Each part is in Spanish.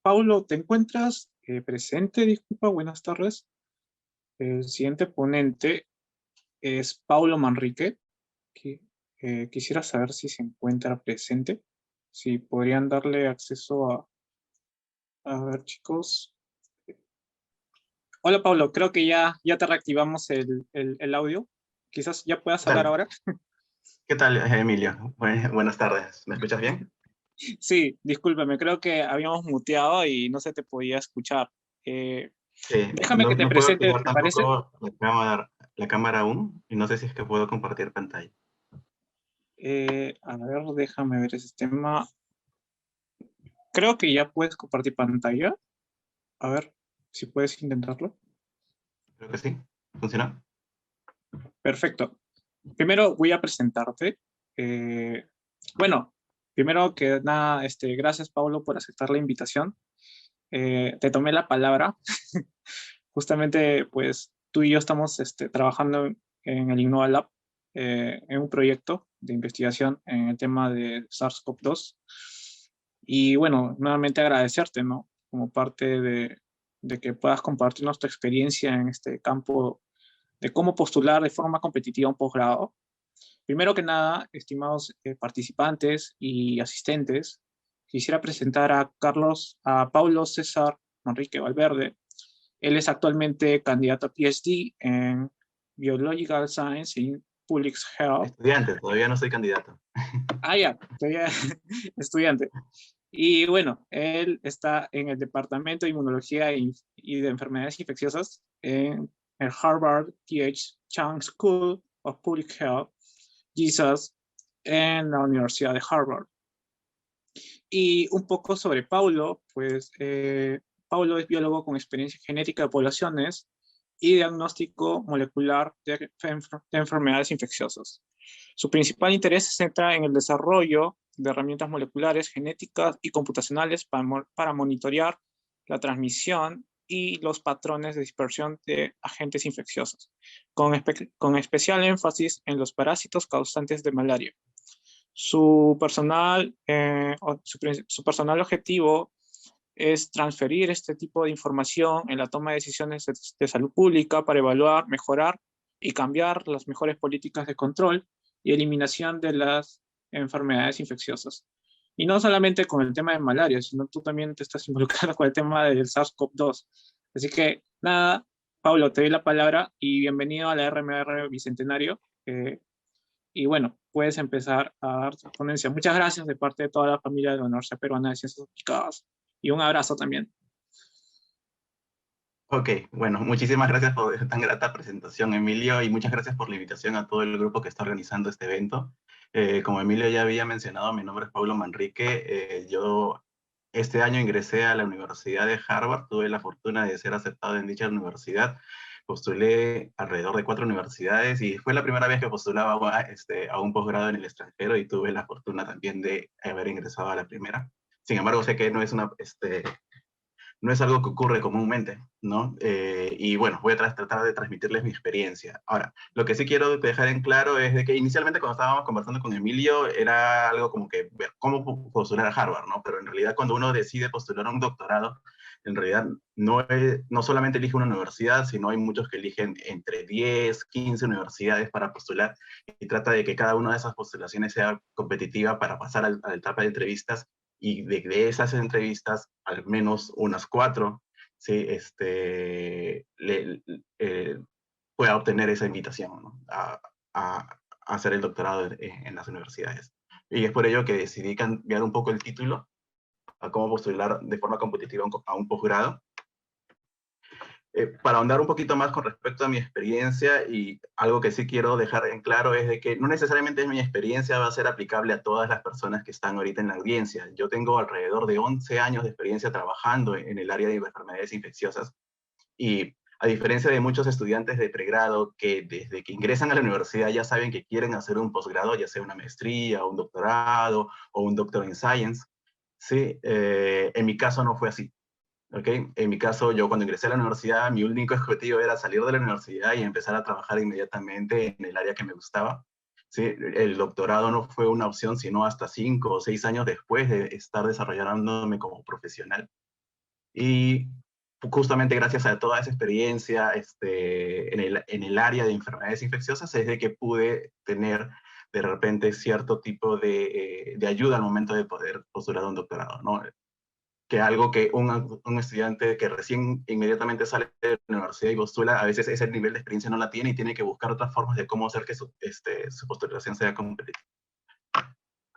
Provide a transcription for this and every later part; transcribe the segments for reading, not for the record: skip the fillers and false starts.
Paulo, ¿te encuentras presente? Disculpa, buenas tardes. El siguiente ponente es Paulo Manrique. que, Quisiera saber si se encuentra presente. Si podrían darle acceso a ver, chicos. Hola, Paulo, creo que ya te reactivamos el audio. Quizás ya puedas ¿Qué hablar tal? ahora. ¿Qué tal, Emilio? Buenas tardes. ¿Me escuchas bien? Sí, discúlpeme, creo que habíamos muteado y no se te podía escuchar. Eh, Sí, Déjame no, que te no puedo presente, activar ¿te parece? tampoco la cámara aún, y no sé si es que puedo compartir pantalla. A ver, déjame ver ese tema. Creo que ya puedes compartir pantalla. A ver si puedes intentarlo. Creo que sí. ¿Funciona? Perfecto. Primero voy a presentarte. Eh, bueno, primero que nada, gracias Pablo por aceptar la invitación. Te tomé la palabra. Justamente, pues tú y yo estamos trabajando en el Innova Lab, en un proyecto de investigación en el tema de SARS-CoV-2. Y bueno, nuevamente agradecerte, ¿no? Como parte de que puedas compartirnos tu experiencia en este campo de cómo postular de forma competitiva un posgrado. Primero que nada, estimados participantes y asistentes, quisiera presentar a Paulo César Manrique Valverde. Él es actualmente candidato a PhD en Biological Science in Public Health. Estudiante, todavía no soy candidato. Ya, todavía estudiante. Y bueno, él está en el Departamento de Inmunología y de Enfermedades Infecciosas en el Harvard T.H. Chan School of Public Health, Jesus, en la Universidad de Harvard. Y un poco sobre Paulo, pues Paulo es biólogo con experiencia genética de poblaciones y diagnóstico molecular de enfermedades infecciosas. Su principal interés se centra en el desarrollo de herramientas moleculares, genéticas y computacionales para monitorear la transmisión y los patrones de dispersión de agentes infecciosos, con especial énfasis en los parásitos causantes de malaria. Su personal objetivo es transferir este tipo de información en la toma de decisiones de salud pública para evaluar, mejorar y cambiar las mejores políticas de control y eliminación de las enfermedades infecciosas. Y no solamente con el tema de malaria, sino tú también te estás involucrado con el tema del SARS-CoV-2. Así que nada, Pablo, te doy la palabra y bienvenido a la RMR Bicentenario. Y bueno, puedes empezar a dar tu ponencia. Muchas gracias de parte de toda la familia de la Universidad Peruana de Ciencias Aplicadas. Y un abrazo también. Ok, bueno, muchísimas gracias por tan grata presentación, Emilio, y muchas gracias por la invitación a todo el grupo que está organizando este evento. Como Emilio ya había mencionado, mi nombre es Paulo Manrique. Yo este año ingresé a la Universidad de Harvard, tuve la fortuna de ser aceptado en dicha universidad. Postulé alrededor de 4 universidades y fue la primera vez que postulaba a un posgrado en el extranjero y tuve la fortuna también de haber ingresado a la primera. Sin embargo, sé que no es algo que ocurre comúnmente, ¿no? Y bueno, voy a tratar de transmitirles mi experiencia. Ahora, lo que sí quiero dejar en claro es de que inicialmente cuando estábamos conversando con Emilio era algo como que ver cómo postular a Harvard, ¿no? Pero en realidad cuando uno decide postular a un doctorado, en realidad no solamente elige una universidad, sino hay muchos que eligen entre 10, 15 universidades para postular y trata de que cada una de esas postulaciones sea competitiva para pasar a la etapa de entrevistas y de esas entrevistas, al menos unas 4, ¿sí? Pueda obtener esa invitación, ¿no? a hacer el doctorado en las universidades. Y es por ello que decidí cambiar un poco el título a cómo postular de forma competitiva a un posgrado. Para ahondar un poquito más con respecto a mi experiencia, y algo que sí quiero dejar en claro es de que no necesariamente mi experiencia va a ser aplicable a todas las personas que están ahorita en la audiencia. Yo tengo alrededor de 11 años de experiencia trabajando en el área de enfermedades infecciosas y a diferencia de muchos estudiantes de pregrado que desde que ingresan a la universidad ya saben que quieren hacer un posgrado, ya sea una maestría, un doctorado o un doctor en science, ¿sí? En mi caso no fue así. ¿Okay? En mi caso, yo cuando ingresé a la universidad, mi único objetivo era salir de la universidad y empezar a trabajar inmediatamente en el área que me gustaba. ¿sí? El doctorado no fue una opción sino hasta 5 o 6 años después de estar desarrollándome como profesional. Y justamente gracias a toda esa experiencia en el área de enfermedades infecciosas es de que pude tener de repente cierto tipo de ayuda al momento de poder postular un doctorado, ¿no? Que algo que un estudiante que recién inmediatamente sale de la universidad y postula, a veces ese nivel de experiencia no la tiene y tiene que buscar otras formas de cómo hacer que su postulación sea competitiva.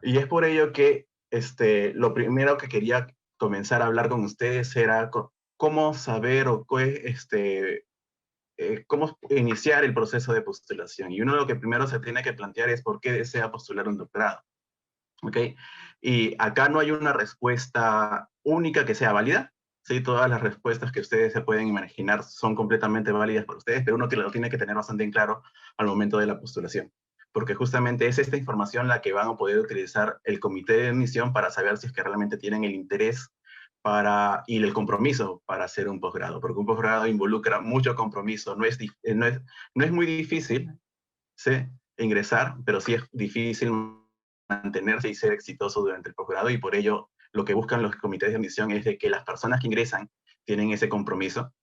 Y es por ello que lo primero que quería comenzar a hablar con ustedes era cómo saber o cómo iniciar el proceso de postulación. Y uno lo que primero se tiene que plantear es por qué desea postular un doctorado. ¿Ok? Y acá no hay una respuesta única que sea válida. Sí, todas las respuestas que ustedes se pueden imaginar son completamente válidas para ustedes, pero uno que lo tiene que tener bastante en claro al momento de la postulación. Porque justamente es esta información la que van a poder utilizar el comité de admisión para saber si es que realmente tienen el interés y el compromiso para hacer un posgrado. Porque un posgrado involucra mucho compromiso. No es muy difícil, ¿sí?, ingresar, pero sí es difícil mantenerse y ser exitoso durante el posgrado, y por ello lo que buscan los comités de admisión es de que las personas que ingresan tienen ese compromiso,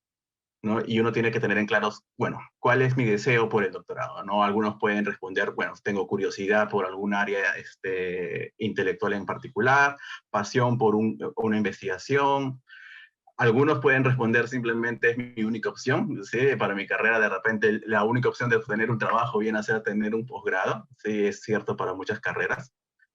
¿no? Y uno tiene que tener en claro, bueno, ¿cuál es mi deseo por el doctorado? ¿No? Algunos pueden responder, bueno, tengo curiosidad por algún área intelectual en particular, pasión por una investigación. Algunos pueden responder simplemente es mi única opción, ¿sí? Para mi carrera, de repente, la única opción de obtener un trabajo viene a ser tener un posgrado, ¿sí? Es cierto para muchas carreras,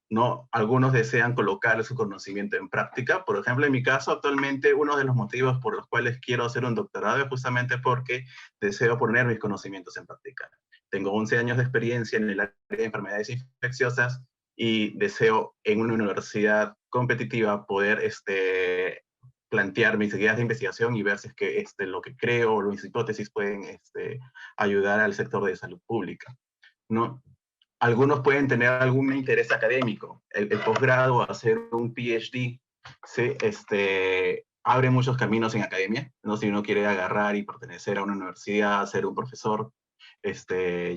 ¿no? Algunos desean colocar su conocimiento en práctica. Por ejemplo, en mi caso, actualmente, uno de los motivos por los cuales quiero hacer un doctorado es justamente porque deseo poner mis conocimientos en práctica. Tengo 11 años de experiencia en el área de enfermedades infecciosas y deseo en una universidad competitiva poder plantear mis ideas de investigación y ver si es que lo que creo o mis hipótesis pueden ayudar al sector de salud pública, ¿no? Algunos pueden tener algún interés académico. El posgrado, hacer un PhD, ¿sí? Abre muchos caminos en academia, ¿no? Si uno quiere agarrar y pertenecer a una universidad, ser un profesor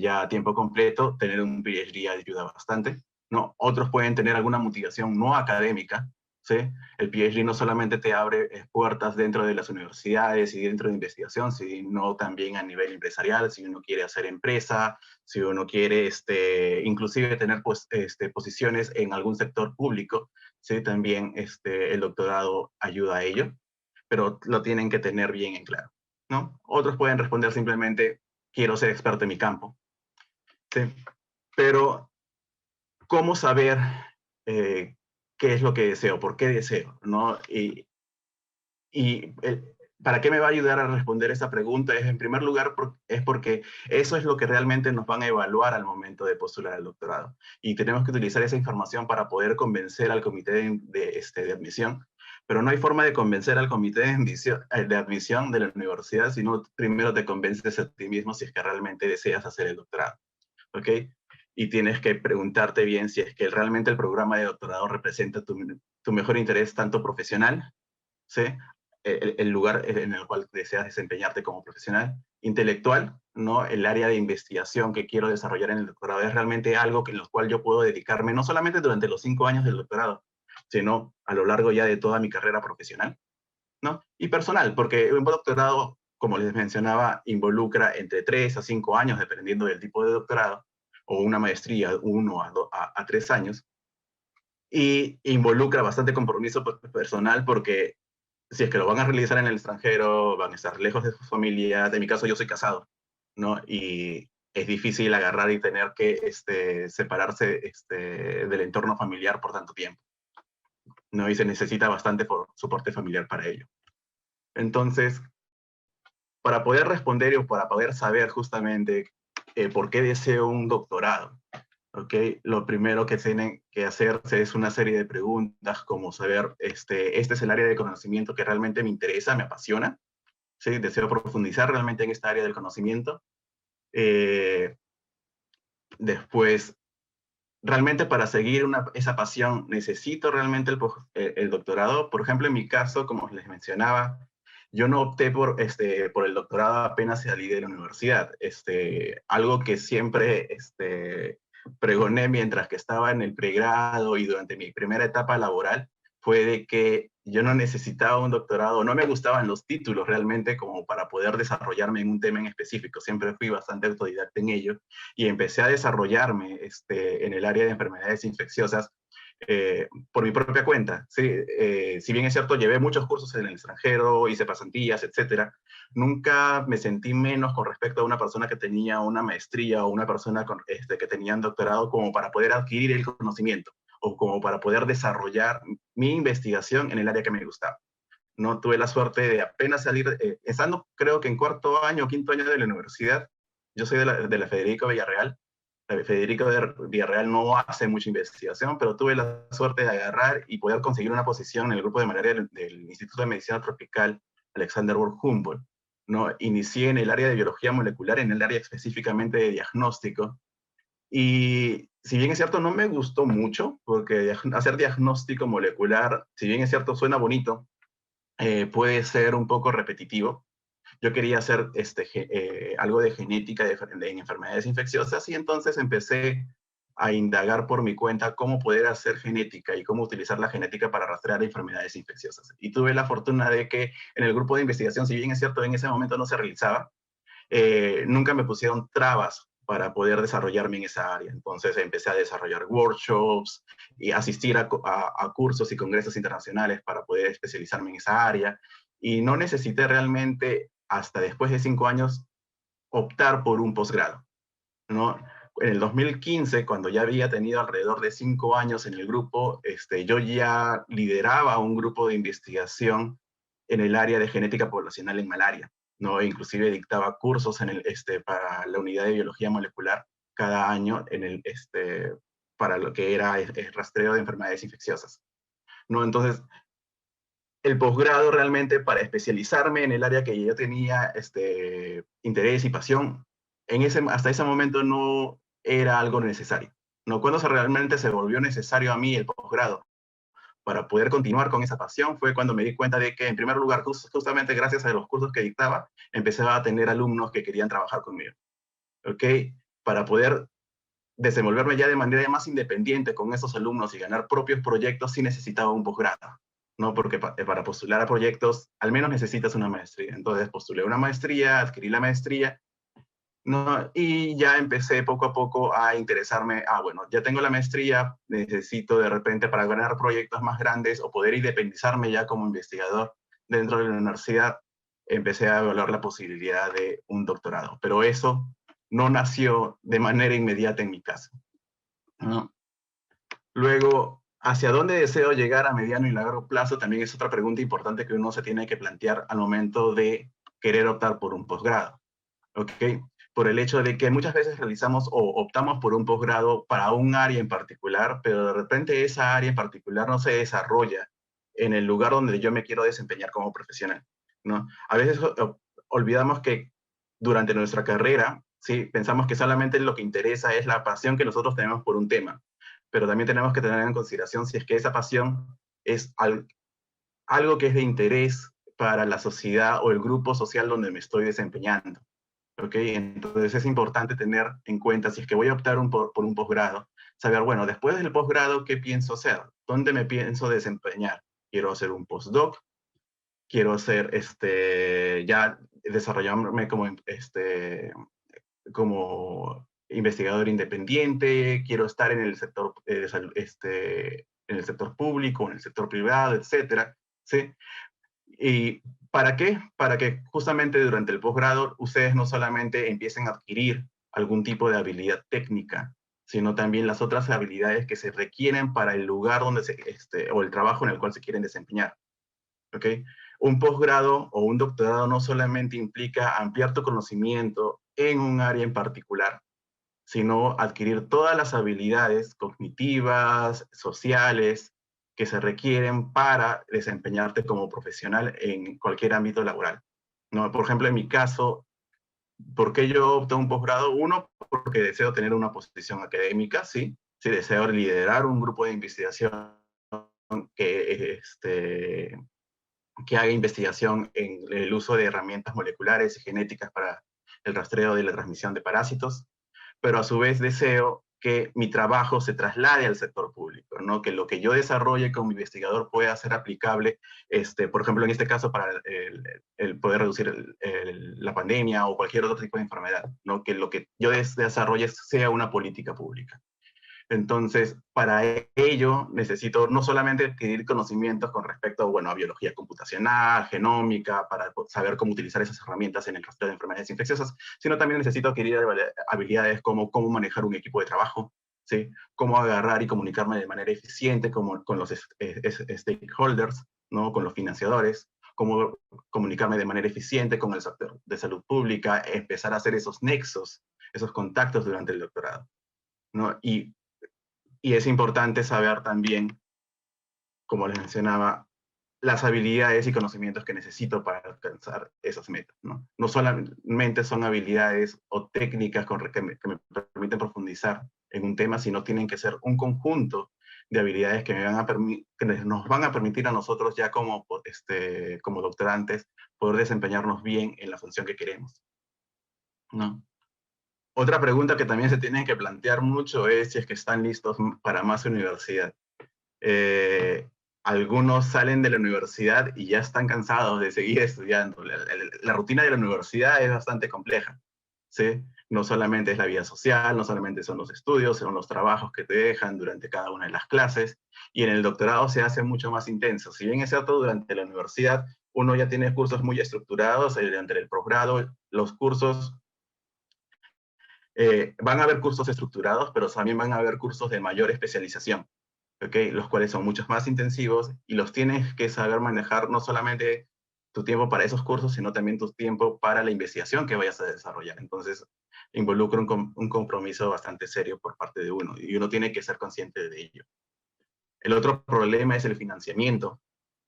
ya a tiempo completo, tener un PhD ayuda bastante, ¿no? Otros pueden tener alguna motivación no académica, ¿sí? El PhD no solamente te abre puertas dentro de las universidades y dentro de investigación, sino también a nivel empresarial, si uno quiere hacer empresa, si uno quiere inclusive tener pues, posiciones en algún sector público, ¿sí? También el doctorado ayuda a ello, pero lo tienen que tener bien en claro, ¿no? Otros pueden responder simplemente, quiero ser experto en mi campo, ¿sí? Pero, ¿cómo saber qué es lo que deseo? ¿Por qué deseo? ¿No? Y ¿para qué me va a ayudar a responder esta pregunta? Es, en primer lugar, es porque eso es lo que realmente nos van a evaluar al momento de postular al doctorado. Y tenemos que utilizar esa información para poder convencer al comité de admisión. Pero no hay forma de convencer al comité de admisión de la universidad, sino primero te convences a ti mismo si es que realmente deseas hacer el doctorado. ¿Ok? Y tienes que preguntarte bien si es que realmente el programa de doctorado representa tu mejor interés, tanto profesional, ¿sí? El lugar en el cual deseas desempeñarte como profesional, intelectual, ¿no? El área de investigación que quiero desarrollar en el doctorado es realmente algo en lo cual yo puedo dedicarme, no solamente durante los 5 años del doctorado, sino a lo largo ya de toda mi carrera profesional, ¿no? Y personal, porque un doctorado, como les mencionaba, involucra entre 3 a 5 años, dependiendo del tipo de doctorado, o una maestría, 1 a 3 años, y involucra bastante compromiso personal porque si es que lo van a realizar en el extranjero, van a estar lejos de sus familias. En mi caso, yo soy casado, ¿no? Y es difícil agarrar y tener que separarse del entorno familiar por tanto tiempo, ¿no? Y se necesita bastante soporte familiar para ello. Entonces, para poder responder o para poder saber justamente por qué deseo un doctorado, ¿ok? Lo primero que tienen que hacerse es una serie de preguntas como saber, este es el área de conocimiento que realmente me interesa, me apasiona, ¿sí? Deseo profundizar realmente en esta área del conocimiento. Después, realmente para seguir esa pasión, ¿necesito realmente el doctorado? Por ejemplo, en mi caso, como les mencionaba, yo no opté por el doctorado apenas salí de la universidad. Algo que siempre pregoné mientras que estaba en el pregrado y durante mi primera etapa laboral fue de que yo no necesitaba un doctorado, no me gustaban los títulos realmente como para poder desarrollarme en un tema en específico. Siempre fui bastante autodidacta en ello y empecé a desarrollarme en el área de enfermedades infecciosas por mi propia cuenta. ¿Sí? Si bien es cierto, llevé muchos cursos en el extranjero, hice pasantías, etcétera, nunca me sentí menos con respecto a una persona que tenía una maestría o una persona que tenía un doctorado como para poder adquirir el conocimiento o como para poder desarrollar mi investigación en el área que me gustaba. No tuve la suerte de apenas salir, estando creo que en cuarto año o quinto año de la universidad. Yo soy de la Federico Villarreal. Federico Villarreal no hace mucha investigación, pero tuve la suerte de agarrar y poder conseguir una posición en el grupo de malaria del Instituto de Medicina Tropical Alexander von Humboldt. ¿No? Inicié en el área de biología molecular, en el área específicamente de diagnóstico. Y si bien es cierto, no me gustó mucho, porque hacer diagnóstico molecular, si bien es cierto, suena bonito, puede ser un poco repetitivo. Yo quería hacer algo de genética en enfermedades infecciosas y entonces empecé a indagar por mi cuenta cómo poder hacer genética y cómo utilizar la genética para rastrear enfermedades infecciosas. Y tuve la fortuna de que en el grupo de investigación, si bien es cierto, en ese momento no se realizaba, nunca me pusieron trabas para poder desarrollarme en esa área. Entonces empecé a desarrollar workshops y asistir a cursos y congresos internacionales para poder especializarme en esa área. Y no necesité realmente, hasta después de 5 años, optar por un posgrado, ¿no? En el 2015, cuando ya había tenido alrededor de 5 años en el grupo, yo ya lideraba un grupo de investigación en el área de genética poblacional en malaria, ¿no? E inclusive dictaba cursos para la unidad de biología molecular cada año para lo que era el rastreo de enfermedades infecciosas, ¿no? Entonces, el posgrado realmente para especializarme en el área que yo tenía interés y pasión, hasta ese momento no era algo necesario. ¿No? Cuando realmente se volvió necesario a mí el posgrado para poder continuar con esa pasión fue cuando me di cuenta de que, en primer lugar, justamente gracias a los cursos que dictaba, empecé a tener alumnos que querían trabajar conmigo. ¿Ok? Para poder desenvolverme ya de manera más independiente con esos alumnos y ganar propios proyectos, sí necesitaba un posgrado, ¿no? Porque para postular a proyectos, al menos necesitas una maestría. Entonces postulé una maestría, adquirí la maestría, ¿no? Y ya empecé poco a poco a interesarme, bueno, ya tengo la maestría, necesito de repente para ganar proyectos más grandes o poder independizarme ya como investigador dentro de la universidad, empecé a evaluar la posibilidad de un doctorado. Pero eso no nació de manera inmediata en mi caso, ¿no? Luego, ¿hacia dónde deseo llegar a mediano y largo plazo? También es otra pregunta importante que uno se tiene que plantear al momento de querer optar por un posgrado, ¿ok? Por el hecho de que muchas veces realizamos o optamos por un posgrado para un área en particular, pero de repente esa área en particular no se desarrolla en el lugar donde yo me quiero desempeñar como profesional, ¿no? A veces olvidamos que durante nuestra carrera, ¿sí? Pensamos que solamente lo que interesa es la pasión que nosotros tenemos por un tema, pero también tenemos que tener en consideración si es que esa pasión es algo que es de interés para la sociedad o el grupo social donde me estoy desempeñando. ¿Ok? Entonces es importante tener en cuenta, si es que voy a optar por un posgrado, saber, bueno, después del posgrado, ¿qué pienso hacer? ¿Dónde me pienso desempeñar? ¿Quiero hacer un postdoc? ¿Quiero hacer, ya desarrollarme como investigador independiente? ¿Quiero estar en el sector, en el sector público, en el sector privado, etcétera? ¿Sí? ¿Y para qué? Para que justamente durante el posgrado ustedes no solamente empiecen a adquirir algún tipo de habilidad técnica, sino también las otras habilidades que se requieren para el lugar donde o el trabajo en el cual se quieren desempeñar. ¿Ok? Un posgrado o un doctorado no solamente implica ampliar tu conocimiento en un área en particular, sino adquirir todas las habilidades cognitivas, sociales, que se requieren para desempeñarte como profesional en cualquier ámbito laboral, ¿no? Por ejemplo, en mi caso, ¿por qué yo opté un posgrado? Uno, porque deseo tener una posición académica, sí, sí deseo liderar un grupo de investigación que, que haga investigación en el uso de herramientas moleculares y genéticas para el rastreo de la transmisión de parásitos, pero a su vez deseo que mi trabajo se traslade al sector público, ¿no? Que lo que yo desarrolle como investigador pueda ser aplicable, por ejemplo, en este caso, para el poder reducir la pandemia o cualquier otro tipo de enfermedad, ¿no? Que lo que yo desarrolle sea una política pública. Entonces, para ello necesito no solamente adquirir conocimientos con respecto, bueno, a biología computacional, genómica, para saber cómo utilizar esas herramientas en el rastreo de enfermedades infecciosas, sino también necesito adquirir habilidades como cómo manejar un equipo de trabajo, ¿sí? Cómo agarrar y comunicarme de manera eficiente con los stakeholders, ¿no? Con los financiadores, cómo comunicarme de manera eficiente con el sector de salud pública, empezar a hacer esos nexos, esos contactos durante el doctorado, ¿no? Y es importante saber también, como les mencionaba, las habilidades y conocimientos que necesito para alcanzar esas metas, ¿no? No solamente son habilidades o técnicas que me permiten profundizar en un tema, sino tienen que ser un conjunto de habilidades que, que nos van a permitir a nosotros ya como doctorantes poder desempeñarnos bien en la función que queremos, ¿no? Otra pregunta que también se tiene que plantear mucho es si es que están listos para más universidad. Algunos salen de la universidad y ya están cansados de seguir estudiando. La rutina de la universidad es bastante compleja, ¿sí? No solamente es la vida social, no solamente son los estudios, son los trabajos que te dejan durante cada una de las clases, y en el doctorado se hace mucho más intenso. Si bien es cierto, durante la universidad uno ya tiene cursos muy estructurados, durante el posgrado los cursos van a haber cursos estructurados, pero también van a haber cursos de mayor especialización, ¿okay? Los cuales son muchos más intensivos y los tienes que saber manejar no solamente tu tiempo para esos cursos, sino también tu tiempo para la investigación que vayas a desarrollar. Entonces, involucra un compromiso bastante serio por parte de uno y uno tiene que ser consciente de ello. El otro problema es el financiamiento,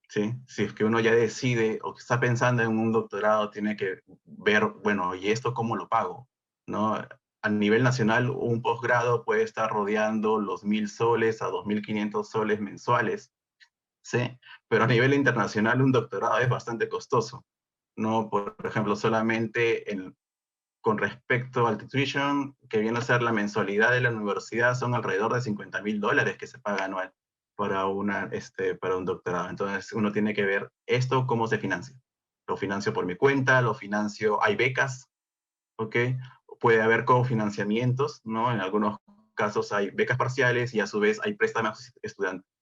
¿sí? Si es que uno ya decide o está pensando en un doctorado, tiene que ver, bueno, ¿y esto cómo lo pago? ¿No? A nivel nacional, un posgrado puede estar rodeando los 1.000 soles a 2.500 soles mensuales, ¿sí? Pero a nivel internacional, un doctorado es bastante costoso, ¿no? Por ejemplo, solamente con respecto al tuition, que viene a ser la mensualidad de la universidad, son alrededor de $50.000 que se paga anual para un doctorado. Entonces uno tiene que ver esto cómo se financia. Lo financio por mi cuenta, lo financio, hay becas, ¿ok? Puede haber cofinanciamientos, ¿no? En algunos casos hay becas parciales y a su vez hay préstamos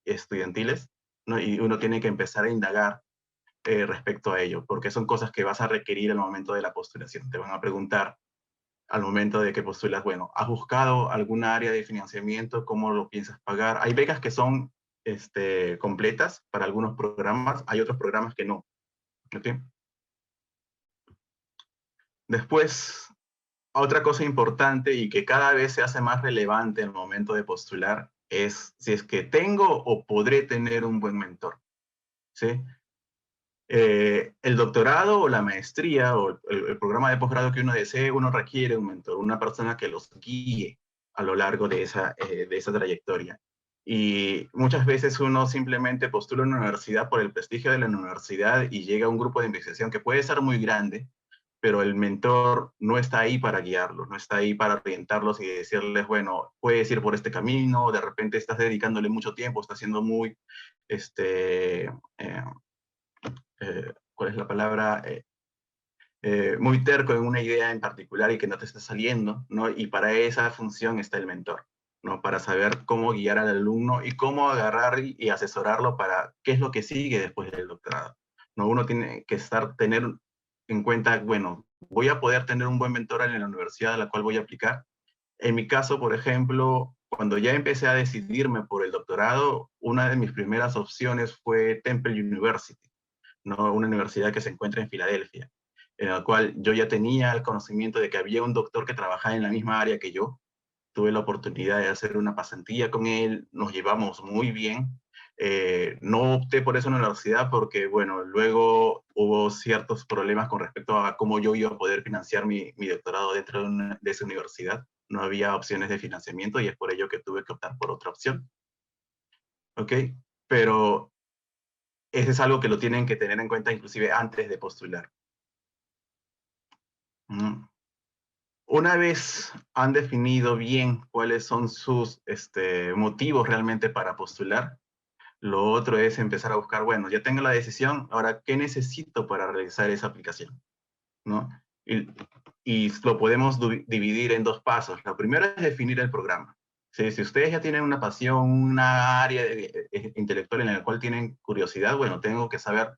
estudiantiles, ¿no? Y uno tiene que empezar a indagar respecto a ello, porque son cosas que vas a requerir al momento de la postulación. Te van a preguntar al momento de que postulas, bueno, ¿has buscado alguna área de financiamiento? ¿Cómo lo piensas pagar? Hay becas que son completas para algunos programas, hay otros programas que no. ¿Okay? Después, otra cosa importante y que cada vez se hace más relevante en el momento de postular es si es que tengo o podré tener un buen mentor, ¿sí? El doctorado o la maestría o el programa de posgrado que uno desee, uno requiere un mentor, una persona que los guíe a lo largo de esa trayectoria. Y muchas veces uno simplemente postula a una universidad por el prestigio de la universidad y llega a un grupo de investigación que puede ser muy grande, pero el mentor no está ahí para guiarlos, no está ahí para orientarlos y decirles, bueno, puedes ir por este camino, de repente estás dedicándole mucho tiempo, estás siendo muy, ¿cuál es la palabra? Muy terco en una idea en particular y que no te está saliendo, ¿no? Y para esa función está el mentor, ¿no? Para saber cómo guiar al alumno y cómo agarrar y asesorarlo para qué es lo que sigue después del doctorado, ¿no? Uno tiene que tener en cuenta, bueno, voy a poder tener un buen mentor en la universidad a la cual voy a aplicar. En mi caso, por ejemplo, cuando ya empecé a decidirme por el doctorado, una de mis primeras opciones fue Temple University, ¿no? Una universidad que se encuentra en Filadelfia, en la cual yo ya tenía el conocimiento de que había un doctor que trabajaba en la misma área que yo. Tuve la oportunidad de hacer una pasantía con él, nos llevamos muy bien. No opté por esa universidad porque, bueno, luego hubo ciertos problemas con respecto a cómo yo iba a poder financiar mi doctorado dentro de esa universidad. No había opciones de financiamiento y es por ello que tuve que optar por otra opción. ¿Ok? Pero eso es algo que lo tienen que tener en cuenta inclusive antes de postular. Mm. Una vez han definido bien cuáles son sus motivos realmente para postular, lo otro es empezar a buscar, bueno, ya tengo la decisión, ahora, ¿qué necesito para realizar esa aplicación? ¿No? Y lo podemos dividir en dos pasos. Lo primero es definir el programa. ¿Sí? Si ustedes ya tienen una pasión, una área intelectual en la cual tienen curiosidad, bueno, tengo que saber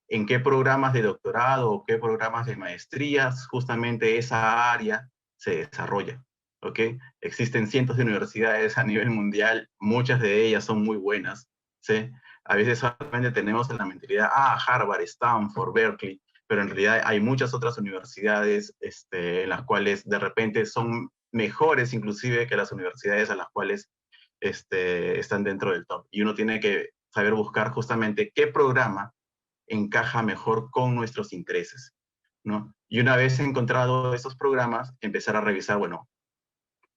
en qué programas de doctorado o qué programas de maestrías justamente esa área se desarrolla. ¿Ok? Existen cientos de universidades a nivel mundial, muchas de ellas son muy buenas. ¿Sí? A veces solamente tenemos en la mentalidad, Harvard, Stanford, Berkeley, pero en realidad hay muchas otras universidades en las cuales de repente son mejores inclusive que las universidades a las cuales están dentro del top. Y uno tiene que saber buscar justamente qué programa encaja mejor con nuestros intereses, ¿no? Y una vez encontrado esos programas, empezar a revisar, bueno,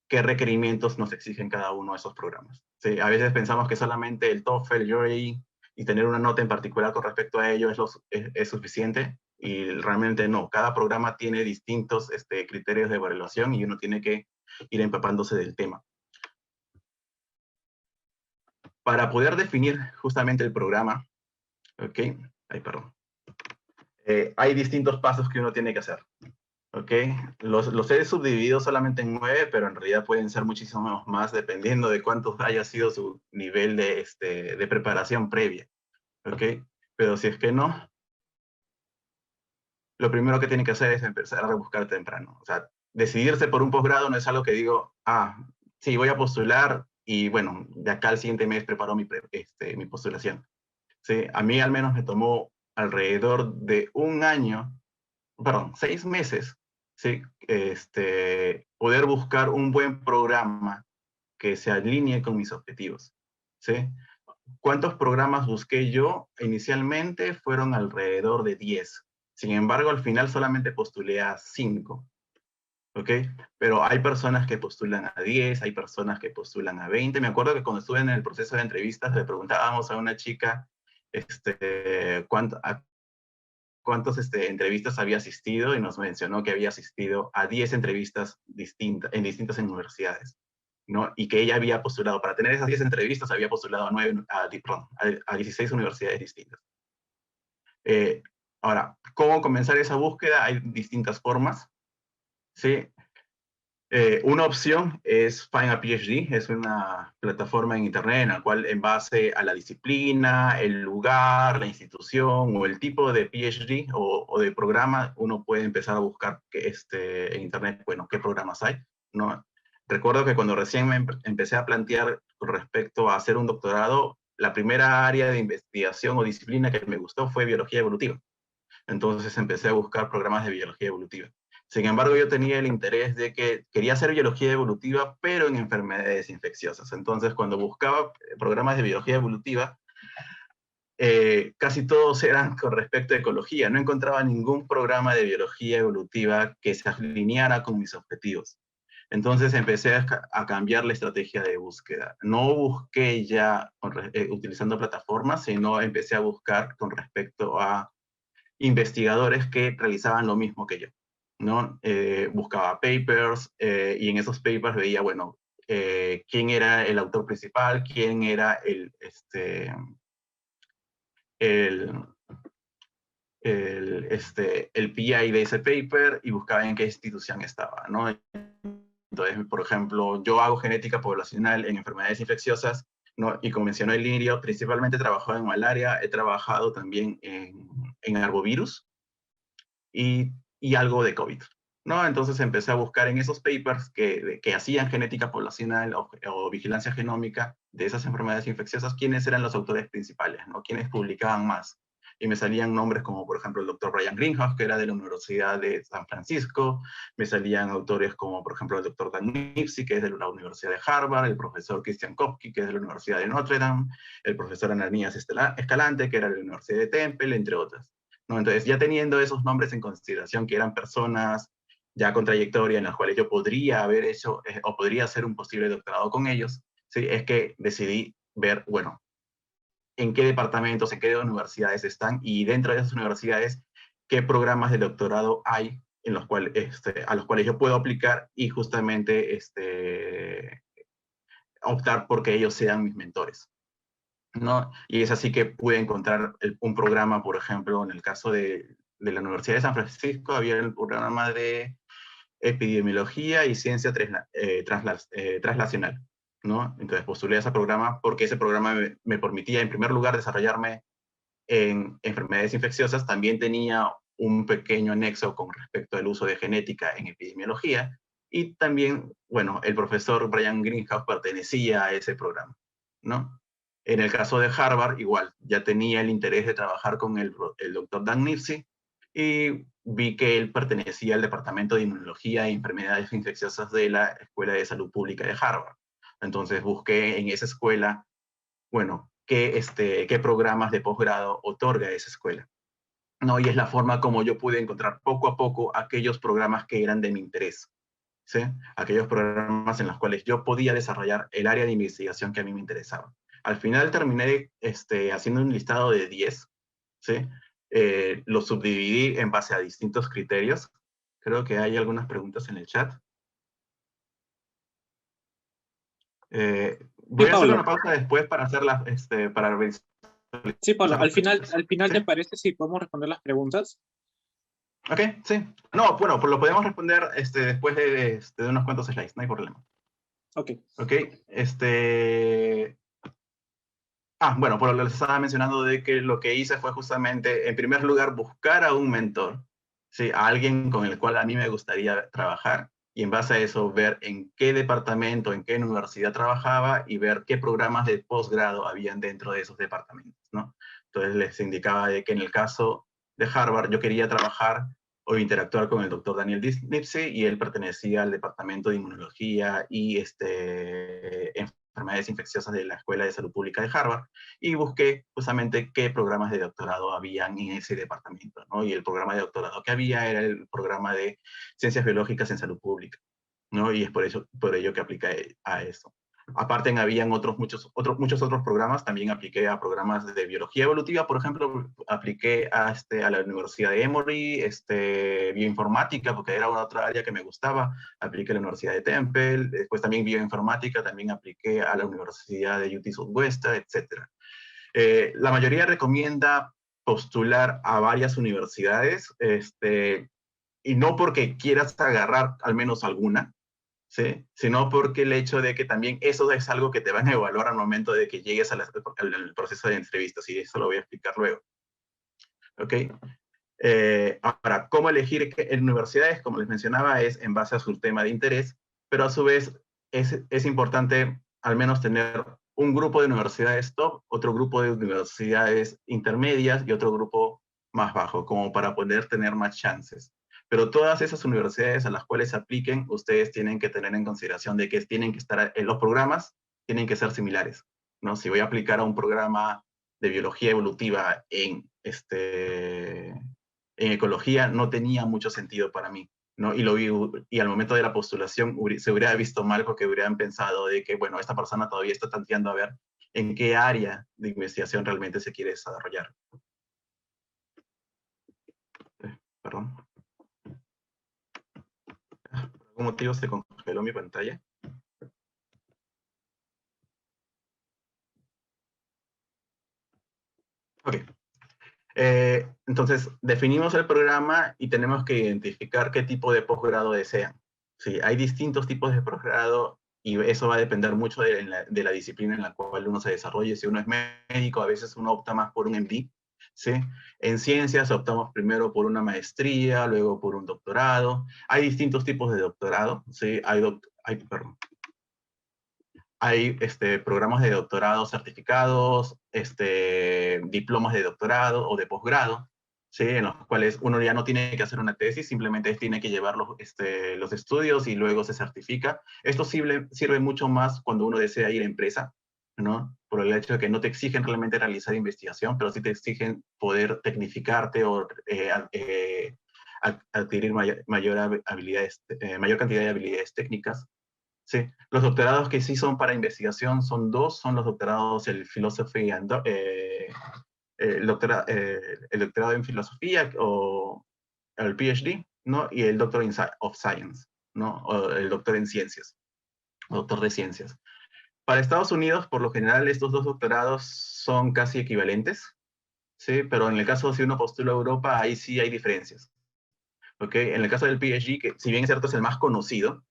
qué requerimientos nos exigen cada uno de esos programas. ¿Sí? A veces pensamos que solamente el TOEFL, GRE y tener una nota en particular con respecto a ello es suficiente, y realmente no. Cada programa tiene distintos criterios de evaluación y uno tiene que ir empapándose del tema. Para poder definir justamente el programa, ¿ok? Ay, perdón. Hay distintos pasos que uno tiene que hacer. ¿Ok? Los he subdividido solamente en 9, pero en realidad pueden ser muchísimos más dependiendo de cuánto haya sido su nivel de preparación previa. ¿Ok? Pero si es que no, lo primero que tienen que hacer es empezar a rebuscar temprano. O sea, decidirse por un posgrado no es algo que digo, sí, voy a postular y bueno, de acá al siguiente mes preparo mi postulación. ¿Sí? A mí al menos me tomó alrededor de un año, perdón, 6 meses, ¿sí? Poder buscar un buen programa que se alinee con mis objetivos, ¿sí? ¿Cuántos programas busqué yo? Inicialmente fueron alrededor de 10. Sin embargo, al final solamente postulé a 5, ¿ok? Pero hay personas que postulan a 10, hay personas que postulan a 20. Me acuerdo que cuando estuve en el proceso de entrevistas le preguntábamos a una chica a cuántas entrevistas había asistido, y nos mencionó que había asistido a 10 entrevistas en distintas universidades, ¿no? Y que ella había postulado, para tener esas 10 entrevistas, había postulado a 16 universidades distintas. Ahora, ¿cómo comenzar esa búsqueda? Hay distintas formas, ¿sí? Una opción es Find a PhD, es una plataforma en internet en la cual, en base a la disciplina, el lugar, la institución o el tipo de PhD o de programa, uno puede empezar a buscar en internet, bueno, qué programas hay, ¿no? Recuerdo que cuando recién me empecé a plantear con respecto a hacer un doctorado, la primera área de investigación o disciplina que me gustó fue biología evolutiva. Entonces empecé a buscar programas de biología evolutiva. Sin embargo, yo tenía el interés de que quería hacer biología evolutiva, pero en enfermedades infecciosas. Entonces, cuando buscaba programas de biología evolutiva, casi todos eran con respecto a ecología. No encontraba ningún programa de biología evolutiva que se alineara con mis objetivos. Entonces empecé a cambiar la estrategia de búsqueda. No busqué ya utilizando plataformas, sino empecé a buscar con respecto a investigadores que realizaban lo mismo que yo, ¿no? Buscaba papers y en esos papers veía, bueno, quién era el autor principal, quién era el, el PI de ese paper, y buscaba en qué institución estaba, ¿no? Entonces, por ejemplo, yo hago genética poblacional en enfermedades infecciosas, ¿no? Y como mencionó el Lirio, principalmente he trabajado en malaria, he trabajado también en arbovirus, y algo de COVID, ¿no? Entonces empecé a buscar en esos papers que hacían genética poblacional o vigilancia genómica de esas enfermedades infecciosas, quiénes eran los autores principales, ¿no? Quiénes publicaban más. Y me salían nombres como, por ejemplo, el doctor Brian Greenhoff, que era de la Universidad de San Francisco. Me salían autores como, por ejemplo, el doctor Dan Nipsey, que es de la Universidad de Harvard, el profesor Christian Kopke, que es de la Universidad de Notre Dame, el profesor Ananías Escalante, que era de la Universidad de Temple, entre otras, ¿no? Entonces, ya teniendo esos nombres en consideración, que eran personas ya con trayectoria en las cuales yo podría haber hecho o podría hacer un posible doctorado con ellos, ¿sí? Es que decidí ver, bueno, en qué departamentos, en qué universidades están, y dentro de esas universidades, qué programas de doctorado hay en los cuales, a los cuales yo puedo aplicar y justamente optar porque ellos sean mis mentores, ¿no? Y es así que pude encontrar un programa, por ejemplo, en el caso de la Universidad de San Francisco, había el programa de epidemiología y ciencia translacional, ¿no? Entonces postulé a ese programa porque ese programa me permitía, en primer lugar, desarrollarme en enfermedades infecciosas. También tenía un pequeño anexo con respecto al uso de genética en epidemiología, y también, bueno, el profesor Brian Greenhouse pertenecía a ese programa, ¿no? En el caso de Harvard, igual, ya tenía el interés de trabajar con el doctor Dan Nipsey, y vi que él pertenecía al Departamento de Inmunología e Enfermedades Infecciosas de la Escuela de Salud Pública de Harvard. Entonces busqué en esa escuela, bueno, qué programas de posgrado otorga esa escuela, ¿no? Y es la forma como yo pude encontrar poco a poco aquellos programas que eran de mi interés, ¿sí? Aquellos programas en los cuales yo podía desarrollar el área de investigación que a mí me interesaba. Al final terminé haciendo un listado de 10, ¿sí? Lo subdividí en base a distintos criterios. Creo que hay algunas preguntas en el chat. Sí, Voy a hacer una Pablo. pausa después para hacerla, para Sí, Pablo, las preguntas. al final, ¿Sí? ¿te parece si podemos responder las preguntas? Ok, sí. No, bueno, pues lo podemos responder después de unos cuantos slides, no hay problema. Ok. Ok, bueno, por lo que les estaba mencionando, de que lo que hice fue justamente, en primer lugar, buscar a un mentor, ¿sí? A alguien con el cual a mí me gustaría trabajar, y en base a eso ver en qué departamento, en qué universidad trabajaba, y ver qué programas de posgrado habían dentro de esos departamentos, ¿no? Entonces les indicaba de que en el caso de Harvard yo quería trabajar o interactuar con el doctor Daniel Nipsey, y él pertenecía al departamento de inmunología y enfermedades infecciosas de la Escuela de Salud Pública de Harvard, y busqué justamente qué programas de doctorado habían en ese departamento, ¿no? Y el programa de doctorado que había era el programa de Ciencias Biológicas en Salud Pública, ¿no? Y es por ello que apliqué a eso. Aparte, habían muchos otros programas. También apliqué a programas de biología evolutiva, por ejemplo, apliqué a la Universidad de Emory, bioinformática, porque era una otra área que me gustaba, apliqué a la Universidad de Temple, después también bioinformática, también apliqué a la Universidad de UT Southwestern, etc. La mayoría recomienda postular a varias universidades, y no porque quieras agarrar al menos alguna, ¿sí? Sino porque el hecho de que también eso es algo que te van a evaluar al momento de que llegues al proceso de entrevistas, y eso lo voy a explicar luego. ¿Ok? Ahora, ¿cómo elegir en universidades? Como les mencionaba, es en base a su tema de interés, pero a su vez es importante al menos tener un grupo de universidades top, otro grupo de universidades intermedias y otro grupo más bajo, como para poder tener más chances. Pero todas esas universidades a las cuales apliquen, ustedes tienen que tener en consideración de que tienen que estar, los programas tienen que ser similares, ¿no? Si voy a aplicar a un programa de biología evolutiva en ecología, no tenía mucho sentido para mí, ¿no? Y al momento de la postulación se hubiera visto mal, porque hubieran pensado de que, bueno, esta persona todavía está tanteando a ver en qué área de investigación realmente se quiere desarrollar. Perdón. Por algún motivo se congeló mi pantalla. Ok. Entonces, definimos el programa y tenemos que identificar qué tipo de posgrado desean. Sí, hay distintos tipos de posgrado, y eso va a depender mucho de la disciplina en la cual uno se desarrolle. Si uno es médico, a veces uno opta más por un MD, ¿sí? En ciencias optamos primero por una maestría, luego por un doctorado. Hay distintos tipos de doctorado, ¿sí? Hay programas de doctorado certificados, diplomas de doctorado o de posgrado, ¿sí? En los cuales uno ya no tiene que hacer una tesis, simplemente tiene que llevar los estudios y luego se certifica. Esto sirve mucho más cuando uno desea ir a empresa, ¿no? Por el hecho de que no te exigen realmente realizar investigación, pero sí te exigen poder tecnificarte o adquirir mayor cantidad de habilidades técnicas. Sí, los doctorados que sí son para investigación son dos, son los doctorados, el el doctorado en filosofía o el PhD, ¿no? Y el Doctor of Science, ¿no? O el doctor en ciencias, doctor de ciencias. Para Estados Unidos, por lo general, estos dos doctorados son casi equivalentes, ¿sí? Pero en el caso si uno postula a Europa, ahí sí hay diferencias, ¿ok? En el caso del PhD, que si bien es cierto es el más conocido,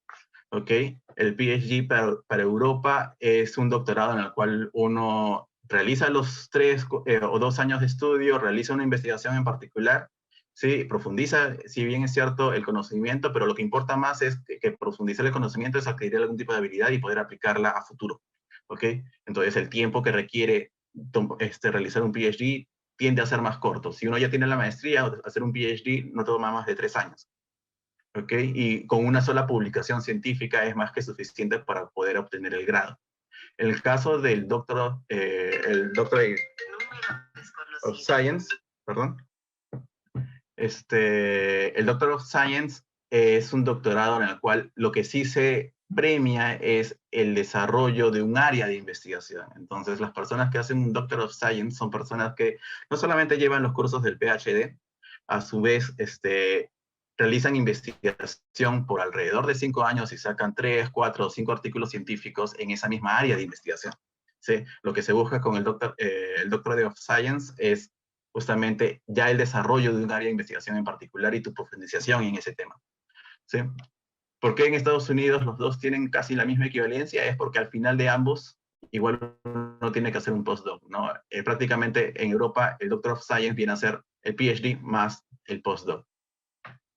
¿ok? El PhD para Europa es un doctorado en el cual uno realiza los 3 o 2 años de estudio, realiza una investigación en particular, ¿sí? Profundiza, si bien es cierto, el conocimiento, pero lo que importa más es que profundizar el conocimiento es adquirir algún tipo de habilidad y poder aplicarla a futuro, ¿ok? Entonces el tiempo que requiere realizar un PhD tiende a ser más corto. Si uno ya tiene la maestría, hacer un PhD no toma más de 3 años. ¿Ok? Y con una sola publicación científica es más que suficiente para poder obtener el grado. En el caso del el Doctor of Science, perdón, el Doctor of Science es un doctorado en el cual lo que sí se premia es el desarrollo de un área de investigación. Entonces, las personas que hacen un Doctor of Science son personas que no solamente llevan los cursos del PhD, a su vez, realizan investigación por alrededor de 5 años y sacan 3, 4 o 5 artículos científicos en esa misma área de investigación. ¿Sí? Lo que se busca con el Doctor of Science es justamente ya el desarrollo de un área de investigación en particular y tu profundización en ese tema. ¿Sí? ¿Por qué en Estados Unidos los dos tienen casi la misma equivalencia? Es porque al final de ambos, igual uno tiene que hacer un postdoc, ¿no? Prácticamente en Europa el Doctor of Science viene a ser el PhD más el postdoc.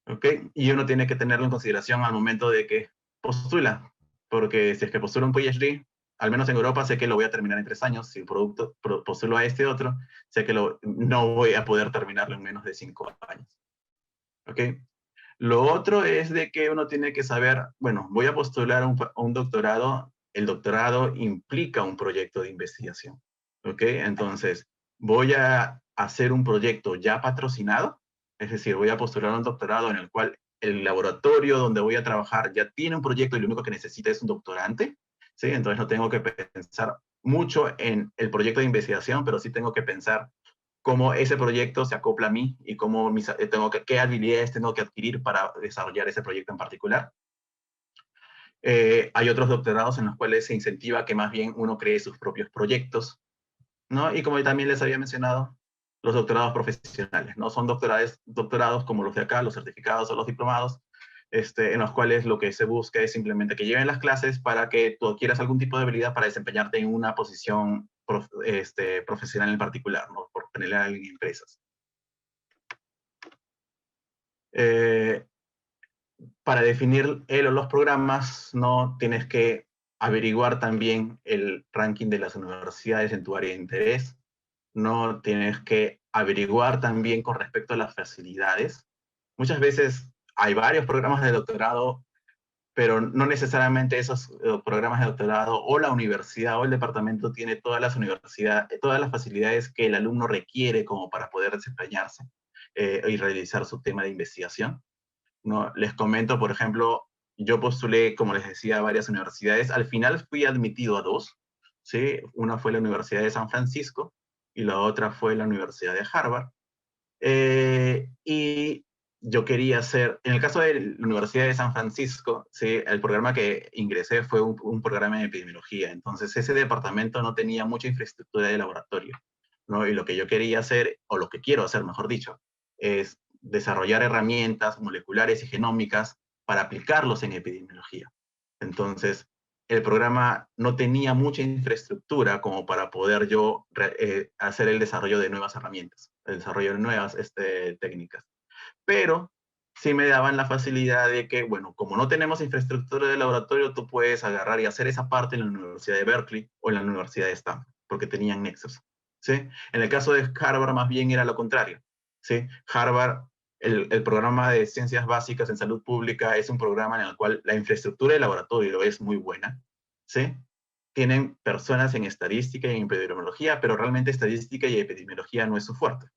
¿Ok? Y uno tiene que tenerlo en consideración al momento de que postula, porque si es que postula un PhD, al menos en Europa sé que lo voy a terminar en 3 años, si postulo a este otro, sé que no voy a poder terminarlo en menos de 5 años. ¿Ok? Lo otro es de que uno tiene que saber, bueno, voy a postular a un doctorado, el doctorado implica un proyecto de investigación. ¿Ok? Entonces, voy a hacer un proyecto ya patrocinado, es decir, voy a postular a un doctorado en el cual el laboratorio donde voy a trabajar ya tiene un proyecto y lo único que necesita es un doctorante, ¿sí? Entonces no tengo que pensar mucho en el proyecto de investigación, pero sí tengo que pensar cómo ese proyecto se acopla a mí y qué habilidades tengo que adquirir para desarrollar ese proyecto en particular. Hay otros doctorados en los cuales se incentiva que más bien uno cree sus propios proyectos, ¿no? Y como también les había mencionado, los doctorados profesionales, ¿no? Son doctorados como los de acá, los certificados o los diplomados, en los cuales lo que se busca es simplemente que lleven las clases para que tú adquieras algún tipo de habilidad para desempeñarte en una posición profesional en particular, ¿no? Por general en empresas. Eh, para definir él o los programas, no tienes que averiguar también el ranking de las universidades en tu área de interés, no tienes que averiguar también con respecto a las facilidades. Muchas veces hay varios programas de doctorado, pero no necesariamente esos programas de doctorado o la universidad o el departamento tiene todas las facilidades que el alumno requiere como para poder desempeñarse y realizar su tema de investigación. ¿No? Les comento, por ejemplo, yo postulé, como les decía, a varias universidades. Al final fui admitido a 2, ¿sí? Una fue la Universidad de San Francisco y la otra fue la Universidad de Harvard. Y yo quería hacer, en el caso de la Universidad de San Francisco, ¿sí? El programa que ingresé fue un programa de epidemiología. Entonces, ese departamento no tenía mucha infraestructura de laboratorio, ¿no? Y lo que yo quería hacer, o lo que quiero hacer, mejor dicho, es desarrollar herramientas moleculares y genómicas para aplicarlos en epidemiología. Entonces, el programa no tenía mucha infraestructura como para poder yo hacer el desarrollo de nuevas herramientas, el desarrollo de nuevas técnicas. Pero sí me daban la facilidad de que, bueno, como no tenemos infraestructura de laboratorio, tú puedes agarrar y hacer esa parte en la Universidad de Berkeley o en la Universidad de Stanford, porque tenían nexos. ¿Sí? En el caso de Harvard, más bien era lo contrario. ¿Sí? Harvard, el programa de ciencias básicas en salud pública es un programa en el cual la infraestructura de laboratorio es muy buena. ¿Sí? Tienen personas en estadística y en epidemiología, pero realmente estadística y epidemiología no es su fuerte.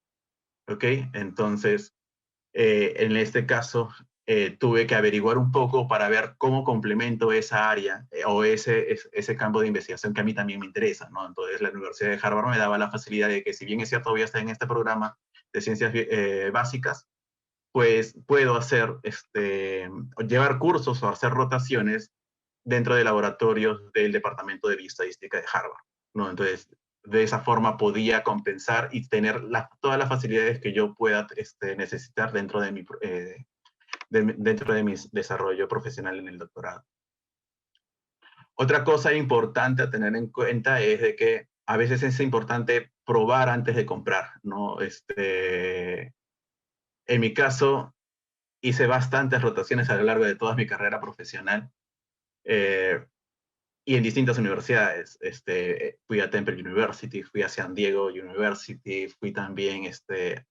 ¿Ok? Entonces, en este caso, tuve que averiguar un poco para ver cómo complemento esa área o ese campo de investigación que a mí también me interesa, ¿no? Entonces, la Universidad de Harvard me daba la facilidad de que, si bien es cierto, voy a estar en este programa de ciencias básicas, pues puedo hacer, llevar cursos o hacer rotaciones dentro de laboratorios del Departamento de Bioestadística de Harvard, ¿no? Entonces, de esa forma podía compensar y tener todas las facilidades que yo pueda necesitar dentro de dentro de mi desarrollo profesional en el doctorado. Otra cosa importante a tener en cuenta es de que a veces es importante probar antes de comprar, ¿no? En mi caso, hice bastantes rotaciones a lo largo de toda mi carrera profesional y en distintas universidades. Fui a Temple University, fui a San Diego University, fui también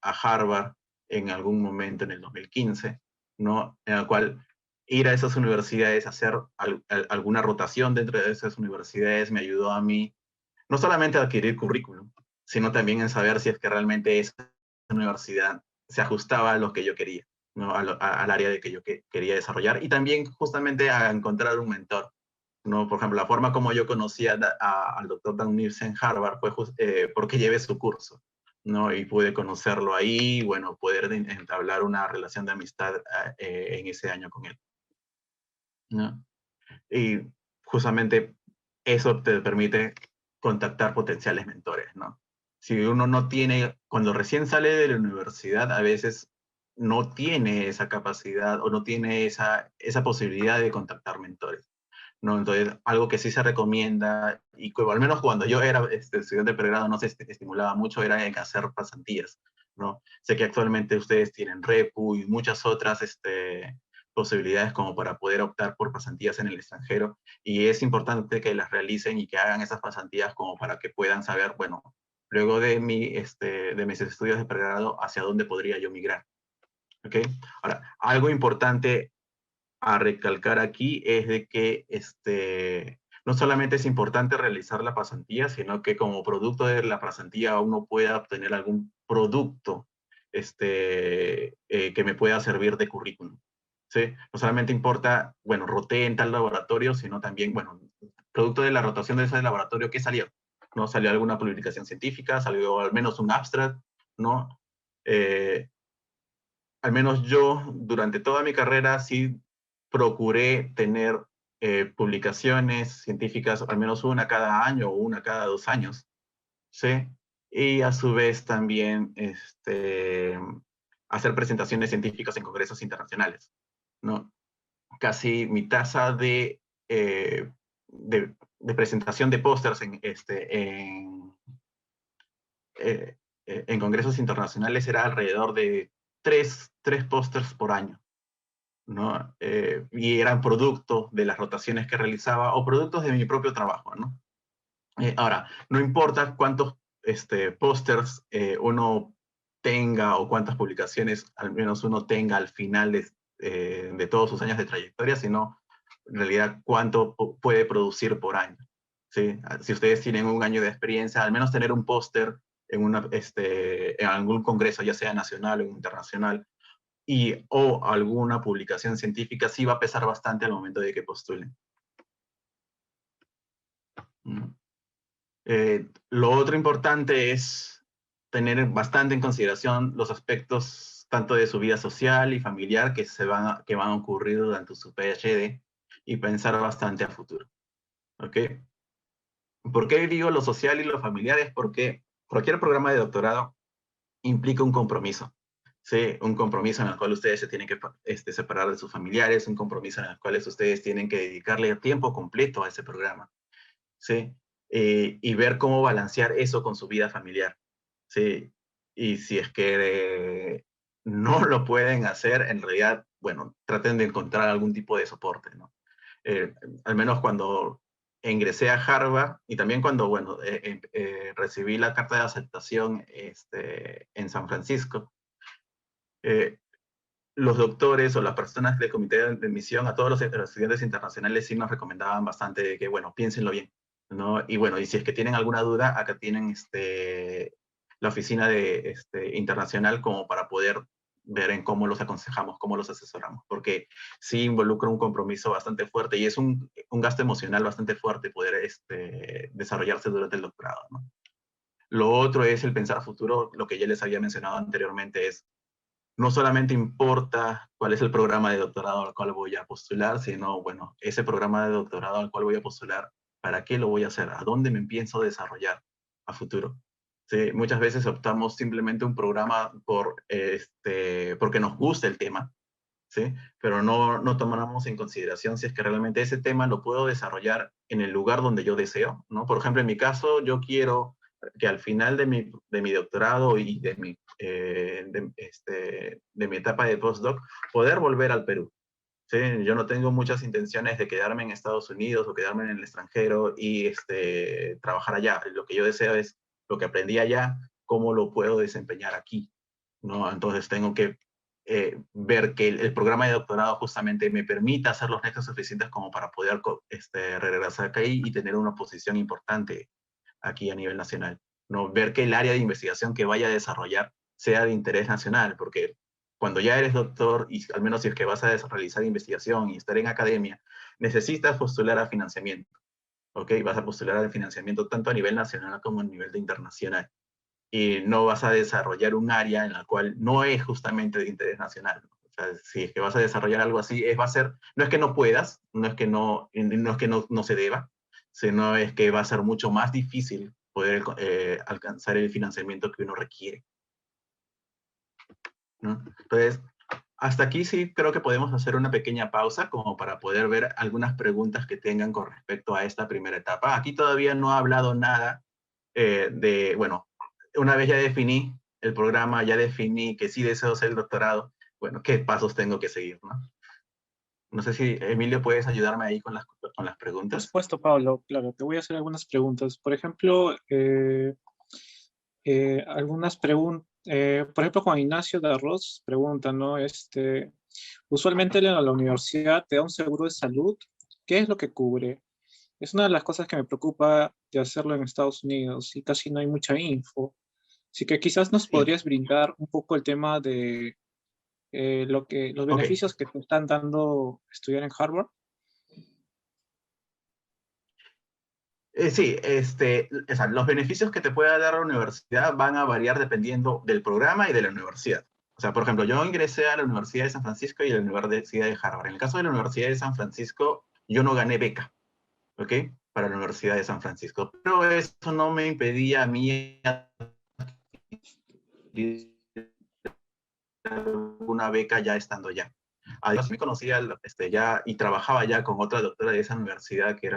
a Harvard en algún momento en el 2015, ¿no? En el cual ir a esas universidades, hacer alguna rotación dentro de esas universidades me ayudó a mí no solamente a adquirir currículum, sino también en saber si es que realmente esa universidad se ajustaba a lo que yo quería, ¿no? Al área de que yo quería desarrollar y también justamente a encontrar un mentor, ¿no? Por ejemplo, la forma como yo conocí al doctor Dan Nielsen en Harvard fue porque llevé su curso, ¿no? Y pude conocerlo ahí, bueno, poder entablar una relación de amistad en ese año con él, ¿no? Y justamente eso te permite contactar potenciales mentores, ¿no? Si uno no tiene, cuando recién sale de la universidad, a veces no tiene esa capacidad o no tiene esa posibilidad de contactar mentores, ¿no? Entonces, algo que sí se recomienda, y que al menos cuando yo era estudiante de pregrado no se estimulaba mucho, era en hacer pasantías, ¿no? Sé que actualmente ustedes tienen Repu y muchas otras posibilidades como para poder optar por pasantías en el extranjero, y es importante que las realicen y que hagan esas pasantías como para que puedan saber, bueno, luego de de mis estudios de pregrado, hacia dónde podría yo migrar. ¿Ok? Ahora, algo importante a recalcar aquí es de que no solamente es importante realizar la pasantía, sino que como producto de la pasantía uno pueda obtener algún producto que me pueda servir de currículum. ¿Sí? No solamente importa, bueno, roté en tal laboratorio, sino también, bueno, producto de la rotación de ese laboratorio, ¿qué salió? ¿No? Salió alguna publicación científica, salió al menos un abstract, ¿no? Al menos yo, durante toda mi carrera, sí procuré tener publicaciones científicas, al menos una cada año o una cada 2 años, ¿sí? Y a su vez también hacer presentaciones científicas en congresos internacionales, ¿no? Casi mi tasa de presentación de pósters eh, en congresos internacionales era alrededor de tres pósters por año, ¿no? Y eran productos de las rotaciones que realizaba o productos de mi propio trabajo, ¿no? Ahora, no importa cuántos pósters uno tenga o cuántas publicaciones al menos uno tenga al final de todos sus años de trayectoria, sino en realidad cuánto puede producir por año. ¿Sí? Si ustedes tienen un año de experiencia, al menos tener un póster en algún congreso, ya sea nacional o internacional, o alguna publicación científica, sí va a pesar bastante al momento de que postulen. Lo otro importante es tener bastante en consideración los aspectos tanto de su vida social y familiar que van a ocurrir durante su PhD y pensar bastante a futuro. ¿Ok? ¿Por qué digo lo social y lo familiar? Es porque cualquier programa de doctorado implica un compromiso. ¿Sí? Un compromiso en el cual ustedes se tienen que separar de sus familiares, un compromiso en el cual ustedes tienen que dedicarle tiempo completo a ese programa. ¿Sí? Y ver cómo balancear eso con su vida familiar, ¿sí? Y si es que no lo pueden hacer, en realidad, bueno, traten de encontrar algún tipo de soporte, ¿no? Al menos cuando ingresé a Harvard y también cuando, bueno, recibí la carta de aceptación en San Francisco, eh, los doctores o las personas del comité de admisión, a todos los estudiantes internacionales sí nos recomendaban bastante de que, bueno, piénsenlo bien, ¿no? Y bueno, y si es que tienen alguna duda, acá tienen la oficina internacional como para poder ver en cómo los aconsejamos, cómo los asesoramos, porque sí involucra un compromiso bastante fuerte y es un gasto emocional bastante fuerte poder desarrollarse durante el doctorado, ¿no? Lo otro es el pensar a futuro, lo que ya les había mencionado anteriormente es no solamente importa cuál es el programa de doctorado al cual voy a postular, sino, bueno, ese programa de doctorado al cual voy a postular, ¿para qué lo voy a hacer? ¿A dónde me pienso desarrollar a futuro? Sí, muchas veces optamos simplemente un programa porque nos gusta el tema, ¿sí? Pero no tomamos en consideración si es que realmente ese tema lo puedo desarrollar en el lugar donde yo deseo, ¿no? Por ejemplo, en mi caso, yo quiero que al final de mi doctorado y de mi etapa de postdoc, poder volver al Perú. ¿Sí? Yo no tengo muchas intenciones de quedarme en Estados Unidos o quedarme en el extranjero y trabajar allá. Lo que yo deseo es lo que aprendí allá, cómo lo puedo desempeñar aquí, ¿no? Entonces tengo que ver que el programa de doctorado justamente me permita hacer los nexos suficientes como para poder regresar acá y tener una posición importante aquí a nivel nacional, ¿no? Ver que el área de investigación que vaya a desarrollar sea de interés nacional, porque cuando ya eres doctor, y al menos si es que vas a realizar investigación y estar en academia, necesitas postular a financiamiento, ¿ok? Vas a postular al financiamiento tanto a nivel nacional como a nivel de internacional. Y no vas a desarrollar un área en la cual no es justamente de interés nacional. O sea, si es que vas a desarrollar algo así, va a ser, no es que no puedas, no se deba, sino es que va a ser mucho más difícil poder alcanzar el financiamiento que uno requiere, ¿no? Entonces, hasta aquí sí creo que podemos hacer una pequeña pausa como para poder ver algunas preguntas que tengan con respecto a esta primera etapa. Aquí todavía no he hablado nada bueno, una vez ya definí el programa, ya definí que sí deseo hacer el doctorado, bueno, ¿qué pasos tengo que seguir, no? No sé si, Emilio, puedes ayudarme ahí con las Por preguntas. supuesto, Pablo, claro, te voy a hacer algunas preguntas. Por ejemplo, algunas preguntas, por ejemplo, Juan Ignacio de Arroz pregunta, ¿no? Usualmente la universidad te da un seguro de salud. ¿Qué es lo que cubre? Es una de las cosas que me preocupa de hacerlo en Estados Unidos y casi no hay mucha info. Así que quizás nos Sí, podrías brindar un poco el tema de los ok. beneficios que te están dando estudiar en Harvard. Sí, o sea, los beneficios que te pueda dar la universidad van a variar dependiendo del programa y de la universidad. O sea, por ejemplo, yo ingresé a la Universidad de San Francisco y a la Universidad de Harvard. En el caso de la Universidad de San Francisco, yo no gané beca, ¿ok? Para la Universidad de San Francisco. Pero eso no me impedía a mí una beca ya estando allá. Además, me conocía ya y trabajaba ya con otra doctora de esa universidad que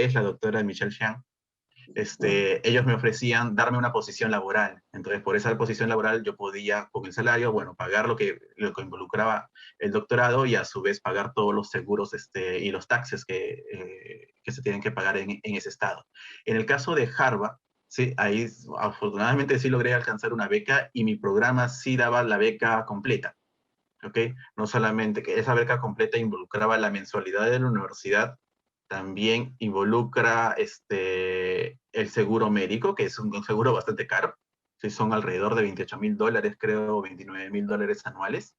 es la doctora Michelle Xiang. Ellos me ofrecían darme una posición laboral. Entonces, por esa posición laboral yo podía, con el salario, bueno, pagar lo que involucraba el doctorado y a su vez pagar todos los seguros y los taxes que se tienen que pagar en ese estado. En el caso de Harvard, sí, ahí afortunadamente sí logré alcanzar una beca y mi programa sí daba la beca completa. ¿Ok? No solamente que esa beca completa involucraba la mensualidad de la universidad, también involucra el seguro médico, que es un seguro bastante caro, sí, son alrededor de $28,000, creo, $29,000 anuales,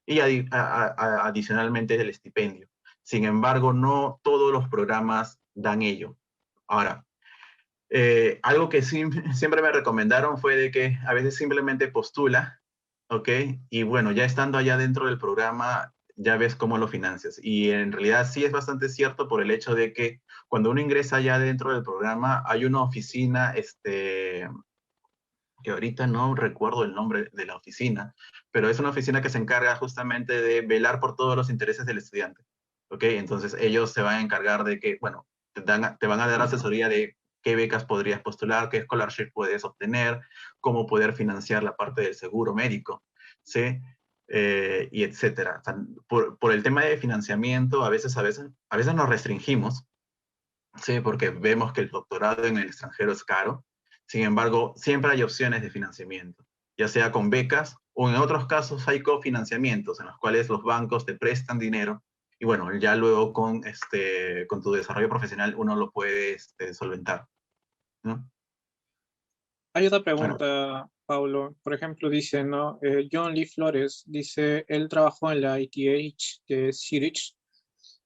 y adicionalmente el estipendio. Sin embargo, no todos los programas dan ello. Ahora, algo que siempre me recomendaron fue de que a veces simplemente postula, ¿ok? Y bueno, ya estando allá dentro del programa, ya ves cómo lo financias. Y en realidad sí es bastante cierto por el hecho de que cuando uno ingresa allá dentro del programa, hay una oficina, que ahorita no recuerdo el nombre de la oficina, pero es una oficina que se encarga justamente de velar por todos los intereses del estudiante, ¿ok? Entonces ellos se van a encargar de que, bueno, te van a dar asesoría de qué becas podrías postular, qué scholarship puedes obtener, cómo poder financiar la parte del seguro médico, ¿sí? Y etcétera. O sea, por el tema de financiamiento, a veces nos restringimos, ¿sí? Porque vemos que el doctorado en el extranjero es caro. Sin embargo, siempre hay opciones de financiamiento, ya sea con becas o en otros casos hay cofinanciamientos en los cuales los bancos te prestan dinero y bueno, ya luego con tu desarrollo profesional uno lo puede solventar, ¿no? Hay otra Bueno, pregunta, Pablo. Por ejemplo, dice, ¿no? John Lee Flores dice, él trabajó en la ITH de Zurich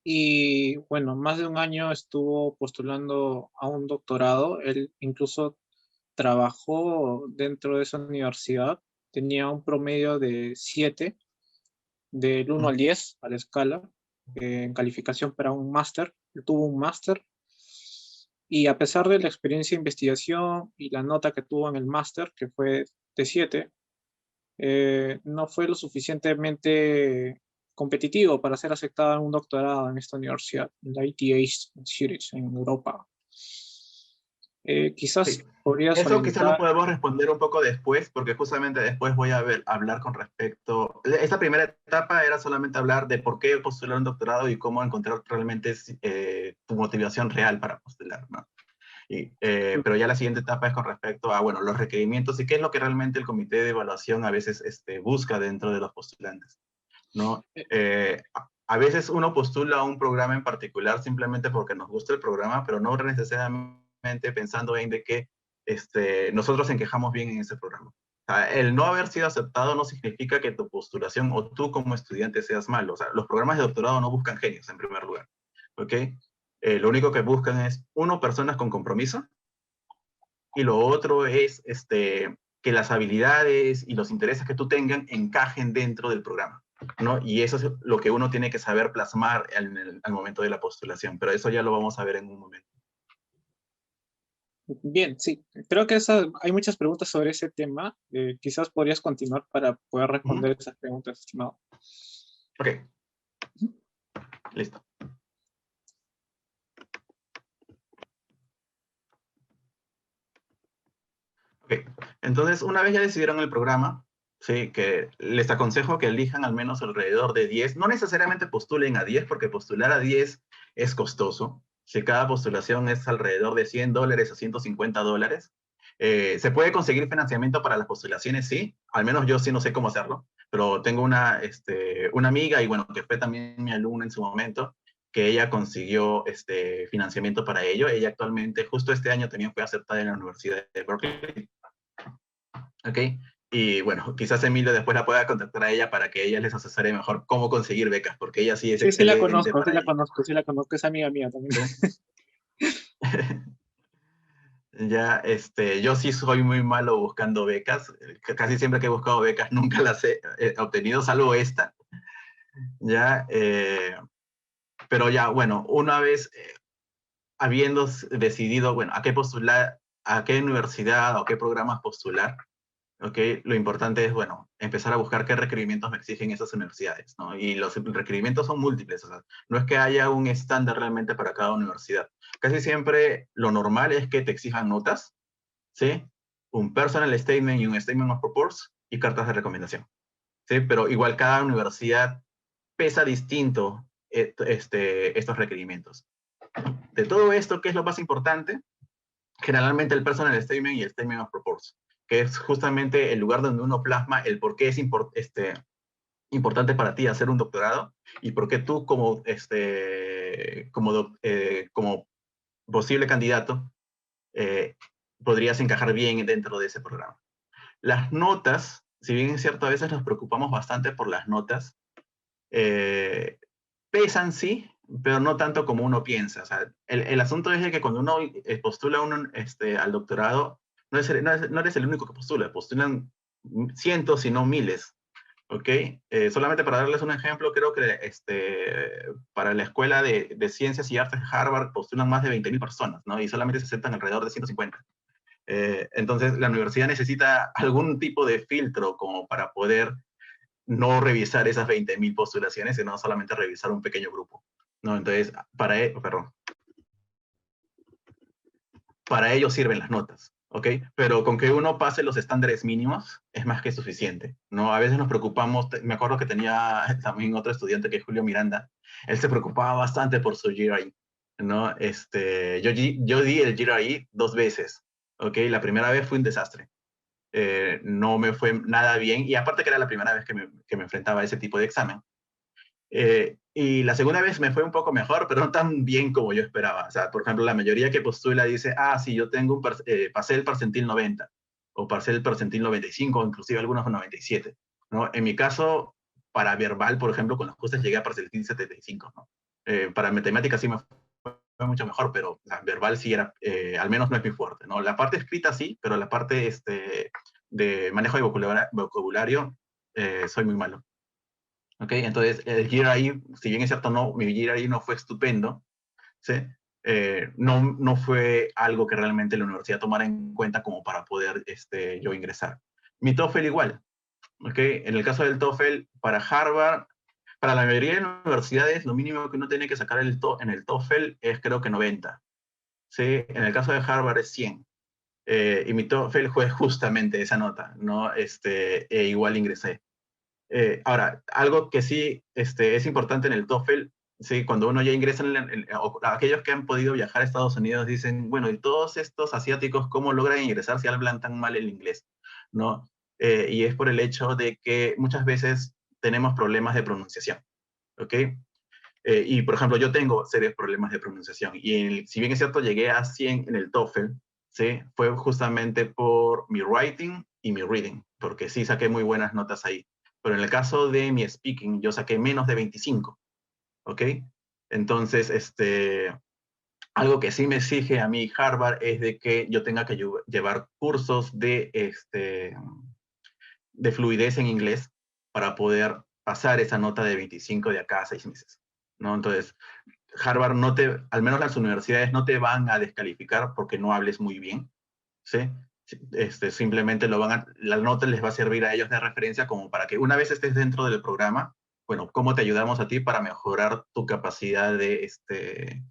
y, bueno, más de un año estuvo postulando a un doctorado. Él incluso trabajó dentro de esa universidad. tenía un promedio de 7, del 1 al 10 a la escala, en calificación para un máster. Él tuvo un máster y a pesar de la experiencia de investigación y la nota que tuvo en el máster, que fue de 7, no fue lo suficientemente competitivo para ser aceptado en un doctorado en esta universidad, en la ETH Zurich, en Europa. Sí. Quizás podrías Eso quizás lo orientar. podemos responder un poco después, porque justamente después voy a hablar con respecto... Esta primera etapa era solamente hablar de por qué postular un doctorado y cómo encontrar realmente tu motivación real para postular, ¿no? Pero ya la siguiente etapa es con respecto a, bueno, los requerimientos y qué es lo que realmente el comité de evaluación a veces busca dentro de los postulantes, ¿no? A veces uno postula a un programa en particular simplemente porque nos gusta el programa, pero no necesariamente pensando en de que nosotros encajamos bien en ese programa. O sea, el no haber sido aceptado no significa que tu postulación o tú como estudiante seas malo. O sea, los programas de doctorado no buscan genios en primer lugar, ¿ok? Lo único que buscan es, uno, personas con compromiso, y lo otro es que las habilidades y los intereses que tú tengan encajen dentro del programa, ¿no? Y eso es lo que uno tiene que saber plasmar al momento de la postulación, pero eso ya lo vamos a ver en un momento. Bien, sí. Creo que hay muchas preguntas sobre ese tema. Quizás podrías continuar para poder Uh -huh. responder esas preguntas, estimado. Ok. Listo. Ok. Entonces, una vez ya decidieron el programa, sí, que les aconsejo que elijan al menos alrededor de 10. No necesariamente postulen a 10, porque postular a 10 es costoso. Si cada postulación es alrededor de $100 a $150. ¿Se puede conseguir financiamiento para las postulaciones? Sí. Al menos yo sí no sé cómo hacerlo, pero tengo una amiga, y bueno, que fue también mi alumna en su momento, que ella consiguió financiamiento para ello. Ella actualmente, justo este año, también fue aceptada en la Universidad de Berkeley. ¿Ok? Y bueno, quizás Emilio después la pueda contactar a ella para que ella les asesore mejor cómo conseguir becas, porque ella sí es Sí, sí la excelente conozco, sí para la ello. conozco, sí la conozco, es amiga mía también. ¿Sí? Ya, yo sí soy muy malo buscando becas. Casi siempre que he buscado becas nunca las he obtenido, salvo esta. Ya, pero ya, bueno, una vez habiendo decidido, bueno, a qué postular, a qué universidad o qué programas postular, ¿ok? Lo importante es, bueno, empezar a buscar qué requerimientos me exigen esas universidades, ¿no? Y los requerimientos son múltiples, o sea, no es que haya un estándar realmente para cada universidad. Casi siempre lo normal es que te exijan notas, ¿sí? Un personal statement y un statement of purpose y cartas de recomendación, ¿sí? Pero igual cada universidad pesa distinto estos requerimientos. De todo esto, ¿qué es lo más importante? Generalmente el personal statement y el statement of purpose, que es justamente el lugar donde uno plasma el por qué es importante para ti hacer un doctorado y por qué tú como posible candidato podrías encajar bien dentro de ese programa. Las notas, si bien es cierto, a veces nos preocupamos bastante por las notas, pesan sí, pero no tanto como uno piensa. O sea, el asunto es de que cuando uno postula al doctorado, no eres el único que postula, postulan cientos, si no miles. ¿Ok? Solamente para darles un ejemplo, creo que para la Escuela de Ciencias y Artes de Harvard postulan más de 20.000 personas, ¿no? Y solamente se aceptan alrededor de 150. Entonces, la universidad necesita algún tipo de filtro como para poder no revisar esas 20.000 postulaciones, sino solamente revisar un pequeño grupo, ¿no? Entonces, para ello sirven las notas, ¿ok? Pero con que uno pase los estándares mínimos es más que suficiente, ¿no? A veces nos preocupamos, me acuerdo que tenía también otro estudiante que es Julio Miranda, él se preocupaba bastante por su GRE, ¿no? Yo di el GRE 2 veces, ¿ok? La primera vez fue un desastre. No me fue nada bien, y aparte que era la primera vez que me enfrentaba a ese tipo de examen. Y la segunda vez me fue un poco mejor, pero no tan bien como yo esperaba. O sea, por ejemplo, la mayoría que postula dice, sí, yo tengo pasé el percentil 90, o pasé el percentil 95, o inclusive algunos 97, ¿no? En mi caso, para verbal, por ejemplo, con los ajustes llegué a percentil 75, ¿no? Para matemáticas sí me fue mucho mejor, pero la verbal sí era, al menos no es muy fuerte, ¿no? La parte escrita sí, pero la parte de manejo de vocabulario, soy muy malo. ¿Ok? Entonces, el GRE, si bien es cierto, mi GRE no fue estupendo, ¿sí? No fue algo que realmente la universidad tomara en cuenta como para poder yo ingresar. Mi TOEFL igual, ¿ok? En el caso del TOEFL, para Harvard, para la mayoría de las universidades, lo mínimo que uno tiene que sacar en el TOEFL es creo que 90, ¿sí? En el caso de Harvard es 100. Y mi TOEFL fue justamente esa nota, ¿no? Igual ingresé. Ahora, algo que sí es importante en el TOEFL, sí, cuando uno ya ingresa, aquellos que han podido viajar a Estados Unidos dicen, bueno, ¿y todos estos asiáticos cómo logran ingresar si hablan tan mal el inglés? ¿No? Y es por el hecho de que muchas veces tenemos problemas de pronunciación, ¿ok? Y, por ejemplo, yo tengo serios problemas de pronunciación. Y si bien es cierto, llegué a 100 en el TOEFL, ¿sí? Fue justamente por mi writing y mi reading, porque sí saqué muy buenas notas ahí. Pero en el caso de mi speaking, yo saqué menos de 25, ¿ok? Entonces, algo que sí me exige a mí Harvard es de que yo tenga que llevar cursos de fluidez en inglés para poder pasar esa nota de 25 de acá a 6 meses, ¿no? Entonces, Harvard al menos las universidades no te van a descalificar porque no hables muy bien, ¿sí? Simplemente la nota les va a servir a ellos de referencia como para que una vez estés dentro del programa, bueno, ¿cómo te ayudamos a ti para mejorar tu capacidad de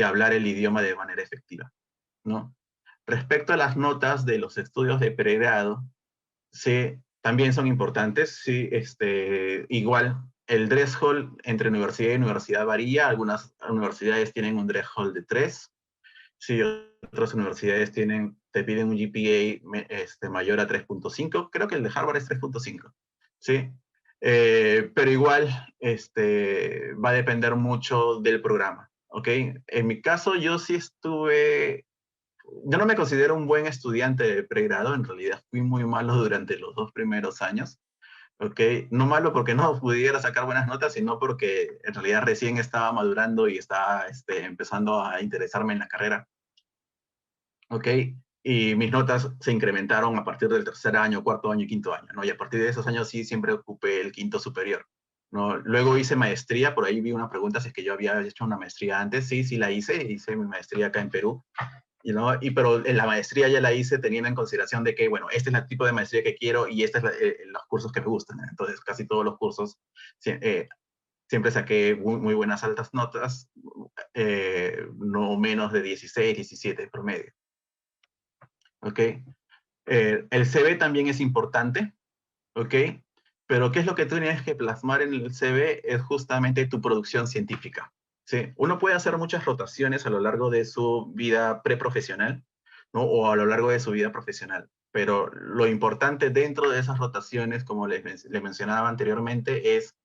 hablar el idioma de manera efectiva, ¿no? Respecto a las notas de los estudios de pregrado, sí, también son importantes, sí, igual el threshold entre universidad y universidad varía, algunas universidades tienen un threshold de 3, sí, otras universidades te piden un GPA mayor a 3.5, creo que el de Harvard es 3.5, sí, pero igual va a depender mucho del programa, ¿ok? En mi caso yo sí yo no me considero un buen estudiante de pregrado, en realidad fui muy malo durante los 2 primeros años, ¿ok? No malo porque no pudiera sacar buenas notas, sino porque en realidad recién estaba madurando y estaba empezando a interesarme en la carrera, ¿ok? Y mis notas se incrementaron a partir del tercer año, cuarto año y quinto año, ¿no? Y a partir de esos años sí siempre ocupé el quinto superior, ¿no? Luego hice maestría, por ahí vi una pregunta si es que yo había hecho una maestría antes, sí, sí la hice mi maestría acá en Perú, ¿no? Pero en la maestría ya la hice teniendo en consideración de que, bueno, este es el tipo de maestría que quiero y este es los cursos que me gustan. Entonces, casi todos los cursos siempre saqué muy buenas altas notas, no menos de 16, 17 promedio. ¿Ok? El CV también es importante, ¿ok? Pero ¿qué es lo que tú tienes que plasmar en el CV? Es justamente tu producción científica. ¿Sí? Uno puede hacer muchas rotaciones a lo largo de su vida preprofesional, ¿no? O a lo largo de su vida profesional. Pero lo importante dentro de esas rotaciones, como les mencionaba anteriormente, es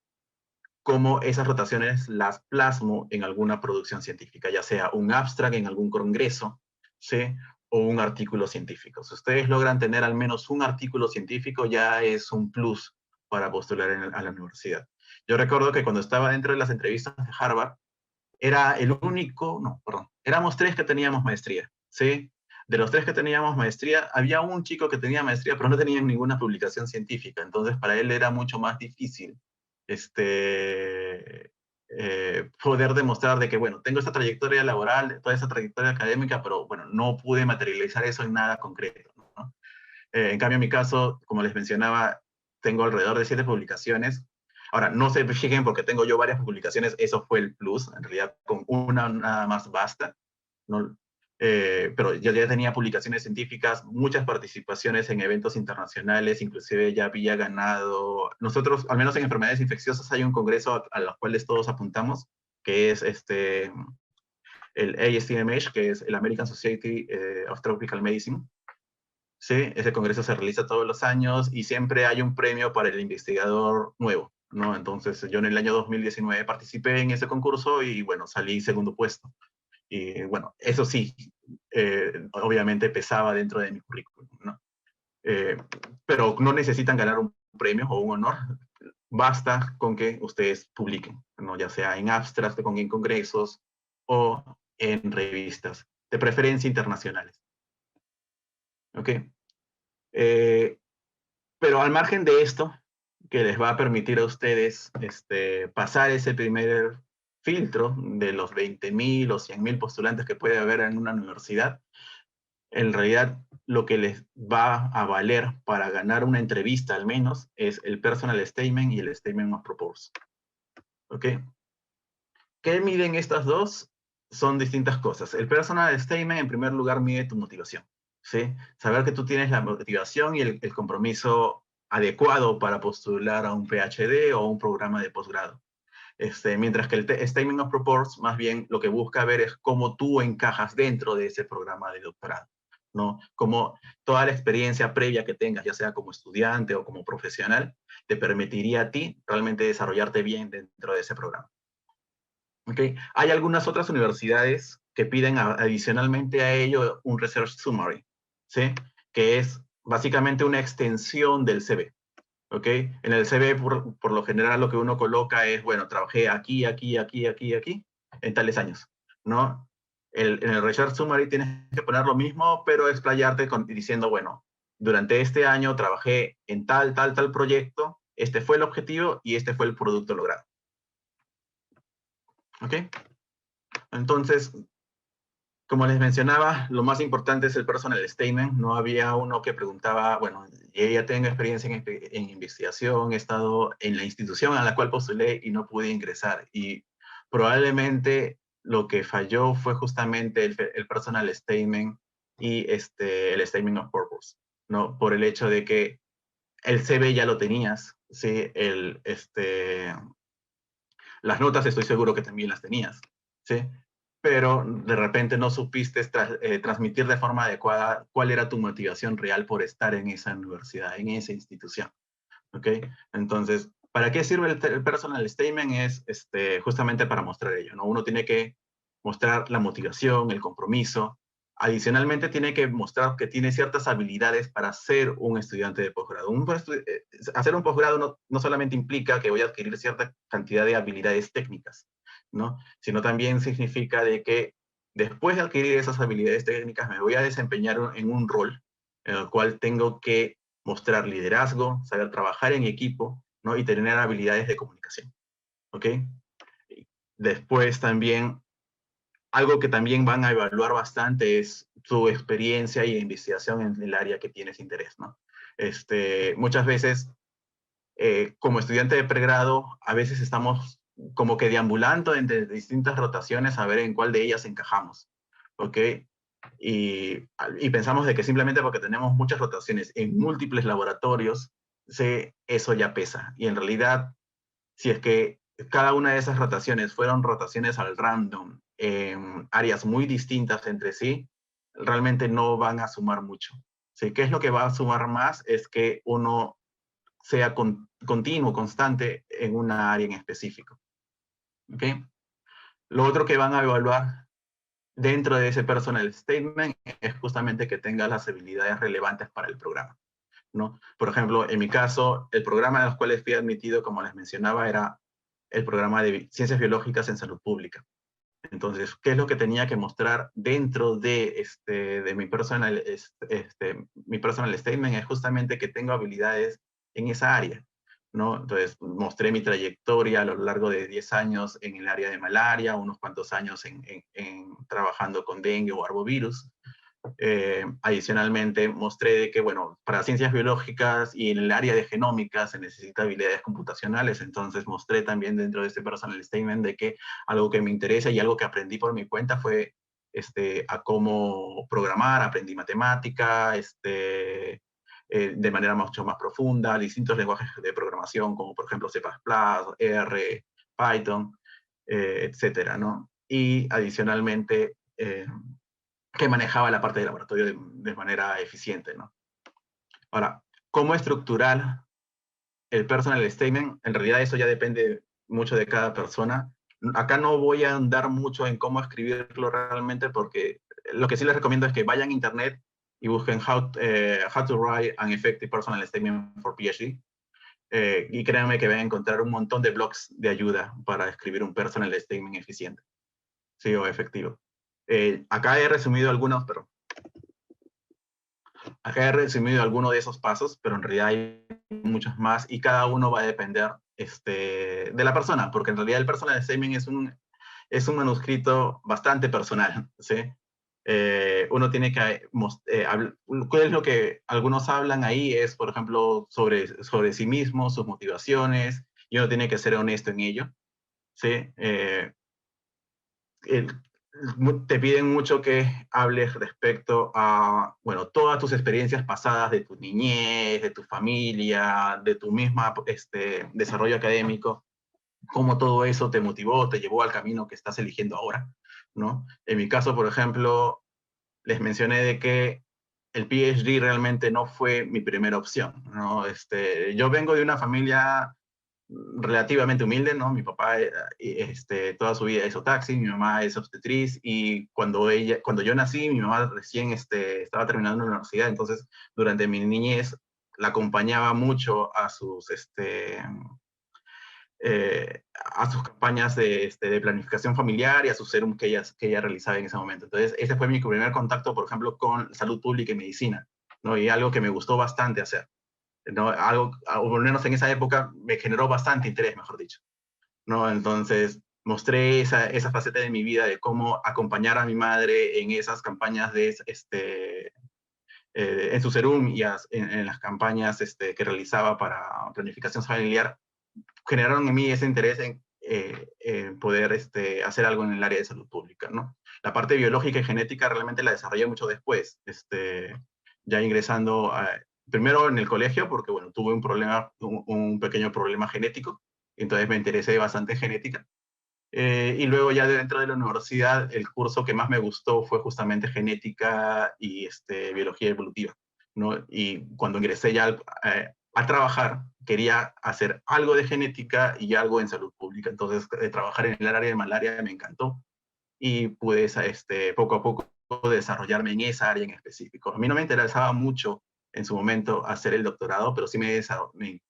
cómo esas rotaciones las plasmo en alguna producción científica, ya sea un abstract en algún congreso, ¿sí? O un artículo científico. Si ustedes logran tener al menos un artículo científico, ya es un plus para postular a la universidad. Yo recuerdo que cuando estaba dentro de las entrevistas de Harvard, era el único, no, perdón, éramos 3 que teníamos maestría, ¿sí? De los 3 que teníamos maestría, había un chico que tenía maestría, pero no tenía ninguna publicación científica, entonces para él era mucho más difícil poder demostrar de que, bueno, tengo esta trayectoria laboral, toda esa trayectoria académica, pero bueno, no pude materializar eso en nada concreto, ¿no? En cambio, en mi caso, como les mencionaba, tengo alrededor de 7 publicaciones. Ahora, no se fijen porque tengo yo varias publicaciones, eso fue el plus, en realidad con una nada más basta, ¿no? Pero yo ya tenía publicaciones científicas, muchas participaciones en eventos internacionales, inclusive ya había ganado, nosotros, al menos en enfermedades infecciosas, hay un congreso a los cuales todos apuntamos, que es el ASTMH, que es el American Society of Tropical Medicine. Sí, ese congreso se realiza todos los años y siempre hay un premio para el investigador nuevo, ¿no? Entonces yo en el año 2019 participé en ese concurso y bueno, salí segundo puesto. Y bueno, eso sí, obviamente pesaba dentro de mi currículum, ¿no? Pero no necesitan ganar un premio o un honor, basta con que ustedes publiquen, ¿no? Ya sea en abstracts, en congresos o en revistas, de preferencia internacionales. ¿Ok? Pero al margen de esto, que les va a permitir a ustedes pasar ese primer filtro de los 20.000 o 100.000 postulantes que puede haber en una universidad, en realidad lo que les va a valer para ganar una entrevista al menos es el personal statement y el statement of purpose. ¿Ok? ¿Qué miden estas dos? Son distintas cosas. El personal statement, en primer lugar, mide tu motivación. ¿Sí? Saber que tú tienes la motivación y el compromiso adecuado para postular a un PhD o un programa de posgrado. Mientras que el Statement of Purpose más bien lo que busca ver es cómo tú encajas dentro de ese programa de doctorado, ¿no? Como toda la experiencia previa que tengas, ya sea como estudiante o como profesional, te permitiría a ti realmente desarrollarte bien dentro de ese programa. ¿Okay? Hay algunas otras universidades que piden adicionalmente a ello un Research Summary, ¿sí? Que es básicamente una extensión del CV. ¿Ok? En el CV, por lo general, lo que uno coloca es, bueno, trabajé aquí, aquí, aquí, aquí, aquí, en tales años, ¿no? En el Research Summary tienes que poner lo mismo, pero explayarte diciendo, bueno, durante este año trabajé en tal, tal, tal proyecto, este fue el objetivo y este fue el producto logrado. ¿Ok? Entonces, como les mencionaba, lo más importante es el personal statement. No había uno que preguntaba, bueno, ya tengo experiencia en investigación, he estado en la institución a la cual postulé y no pude ingresar. Y probablemente lo que falló fue justamente el personal statement y el statement of purpose, ¿no? Por el hecho de que el CV ya lo tenías, ¿sí? Las notas estoy seguro que también las tenías, ¿sí? Pero de repente no supiste transmitir de forma adecuada cuál era tu motivación real por estar en esa universidad, en esa institución, ¿ok? Entonces, ¿para qué sirve el personal statement? Es justamente para mostrar ello, ¿no? Uno tiene que mostrar la motivación, el compromiso. Adicionalmente, tiene que mostrar que tiene ciertas habilidades para ser un estudiante de posgrado. Hacer un posgrado no solamente implica que voy a adquirir cierta cantidad de habilidades técnicas, ¿no? Sino también significa de que después de adquirir esas habilidades técnicas me voy a desempeñar en un rol en el cual tengo que mostrar liderazgo, saber trabajar en equipo, ¿no? Y tener habilidades de comunicación, ¿ok? Después también, algo que también van a evaluar bastante es tu experiencia y investigación en el área que tienes interés, ¿no? Muchas veces, como estudiante de pregrado, a veces estamos como que deambulando entre distintas rotaciones a ver en cuál de ellas encajamos, ¿ok? Y pensamos de que simplemente porque tenemos muchas rotaciones en múltiples laboratorios, eso ya pesa. Y en realidad, si es que cada una de esas rotaciones fueron rotaciones al random, en áreas muy distintas entre sí, realmente no van a sumar mucho. ¿Sí? ¿Qué es lo que va a sumar más? Es que uno sea continuo, constante en una área en específico. ¿Okay? Lo otro que van a evaluar dentro de ese personal statement es justamente que tenga las habilidades relevantes para el programa, ¿no? Por ejemplo, en mi caso, el programa en los cuales fui admitido, como les mencionaba, era el programa de Ciencias Biológicas en Salud Pública. Entonces, ¿qué es lo que tenía que mostrar dentro de mi personal statement? Es justamente que tengo habilidades en esa área, ¿no? Entonces, mostré mi trayectoria a lo largo de 10 años en el área de malaria, unos cuantos años trabajando con dengue o arbovirus. Adicionalmente, mostré de que, bueno, para ciencias biológicas y en el área de genómica se necesita habilidades computacionales, entonces mostré también dentro de este personal statement de que algo que me interesa y algo que aprendí por mi cuenta fue a cómo programar, aprendí matemática, de manera mucho más profunda, distintos lenguajes de programación, como por ejemplo C++, R, Python, etcétera, ¿no? Y adicionalmente, que manejaba la parte de laboratorio de manera eficiente, ¿no? Ahora, ¿cómo estructurar el personal statement? En realidad eso ya depende mucho de cada persona. Acá no voy a andar mucho en cómo escribirlo realmente porque lo que sí les recomiendo es que vayan a internet y busquen how to write an effective personal statement for PhD. Y créanme que van a encontrar un montón de blogs de ayuda para escribir un personal statement eficiente, sí, o efectivo. Acá he resumido algunos, pero acá he resumido algunos de esos pasos, pero en realidad hay muchos más y cada uno va a depender de la persona, porque en realidad el personal statement es un manuscrito bastante personal, ¿sí? Uno tiene que, ¿cuál es lo que algunos hablan ahí? Es, por ejemplo, sobre sí mismo, sus motivaciones, y uno tiene que ser honesto en ello, ¿sí? El, te piden mucho que hables respecto a, bueno, todas tus experiencias pasadas de tu niñez, de tu familia, de tu misma desarrollo académico, cómo todo eso te motivó, te llevó al camino que estás eligiendo ahora, ¿no? En mi caso, por ejemplo, les mencioné de que el PhD realmente no fue mi primera opción, ¿no? Yo vengo de una familia relativamente humilde, ¿no? Mi papá toda su vida hizo taxi, mi mamá es obstetriz, y cuando yo nací, mi mamá recién estaba terminando la universidad, entonces durante mi niñez la acompañaba mucho a sus campañas de planificación familiar y a su serum que ella realizaba en ese momento. Entonces, ese fue mi primer contacto, por ejemplo, con salud pública y medicina, ¿no? Y algo que me gustó bastante hacer, ¿no? Algo, o al menos en esa época, me generó bastante interés, mejor dicho, ¿no? Entonces, mostré esa faceta de mi vida de cómo acompañar a mi madre en esas campañas en su serum y en las campañas que realizaba para planificación familiar, generaron en mí ese interés en poder hacer algo en el área de salud pública, ¿no? La parte biológica y genética realmente la desarrollé mucho después, ya ingresando primero en el colegio, porque bueno, tuve un pequeño problema genético, entonces me interesé bastante en genética. Y luego ya dentro de la universidad, el curso que más me gustó fue justamente genética y biología evolutiva, ¿no? Y cuando ingresé ya a trabajar, quería hacer algo de genética y algo en salud pública. Entonces, trabajar en el área de malaria me encantó y pude poco a poco desarrollarme en esa área en específico. A mí no me interesaba mucho en su momento hacer el doctorado, pero sí me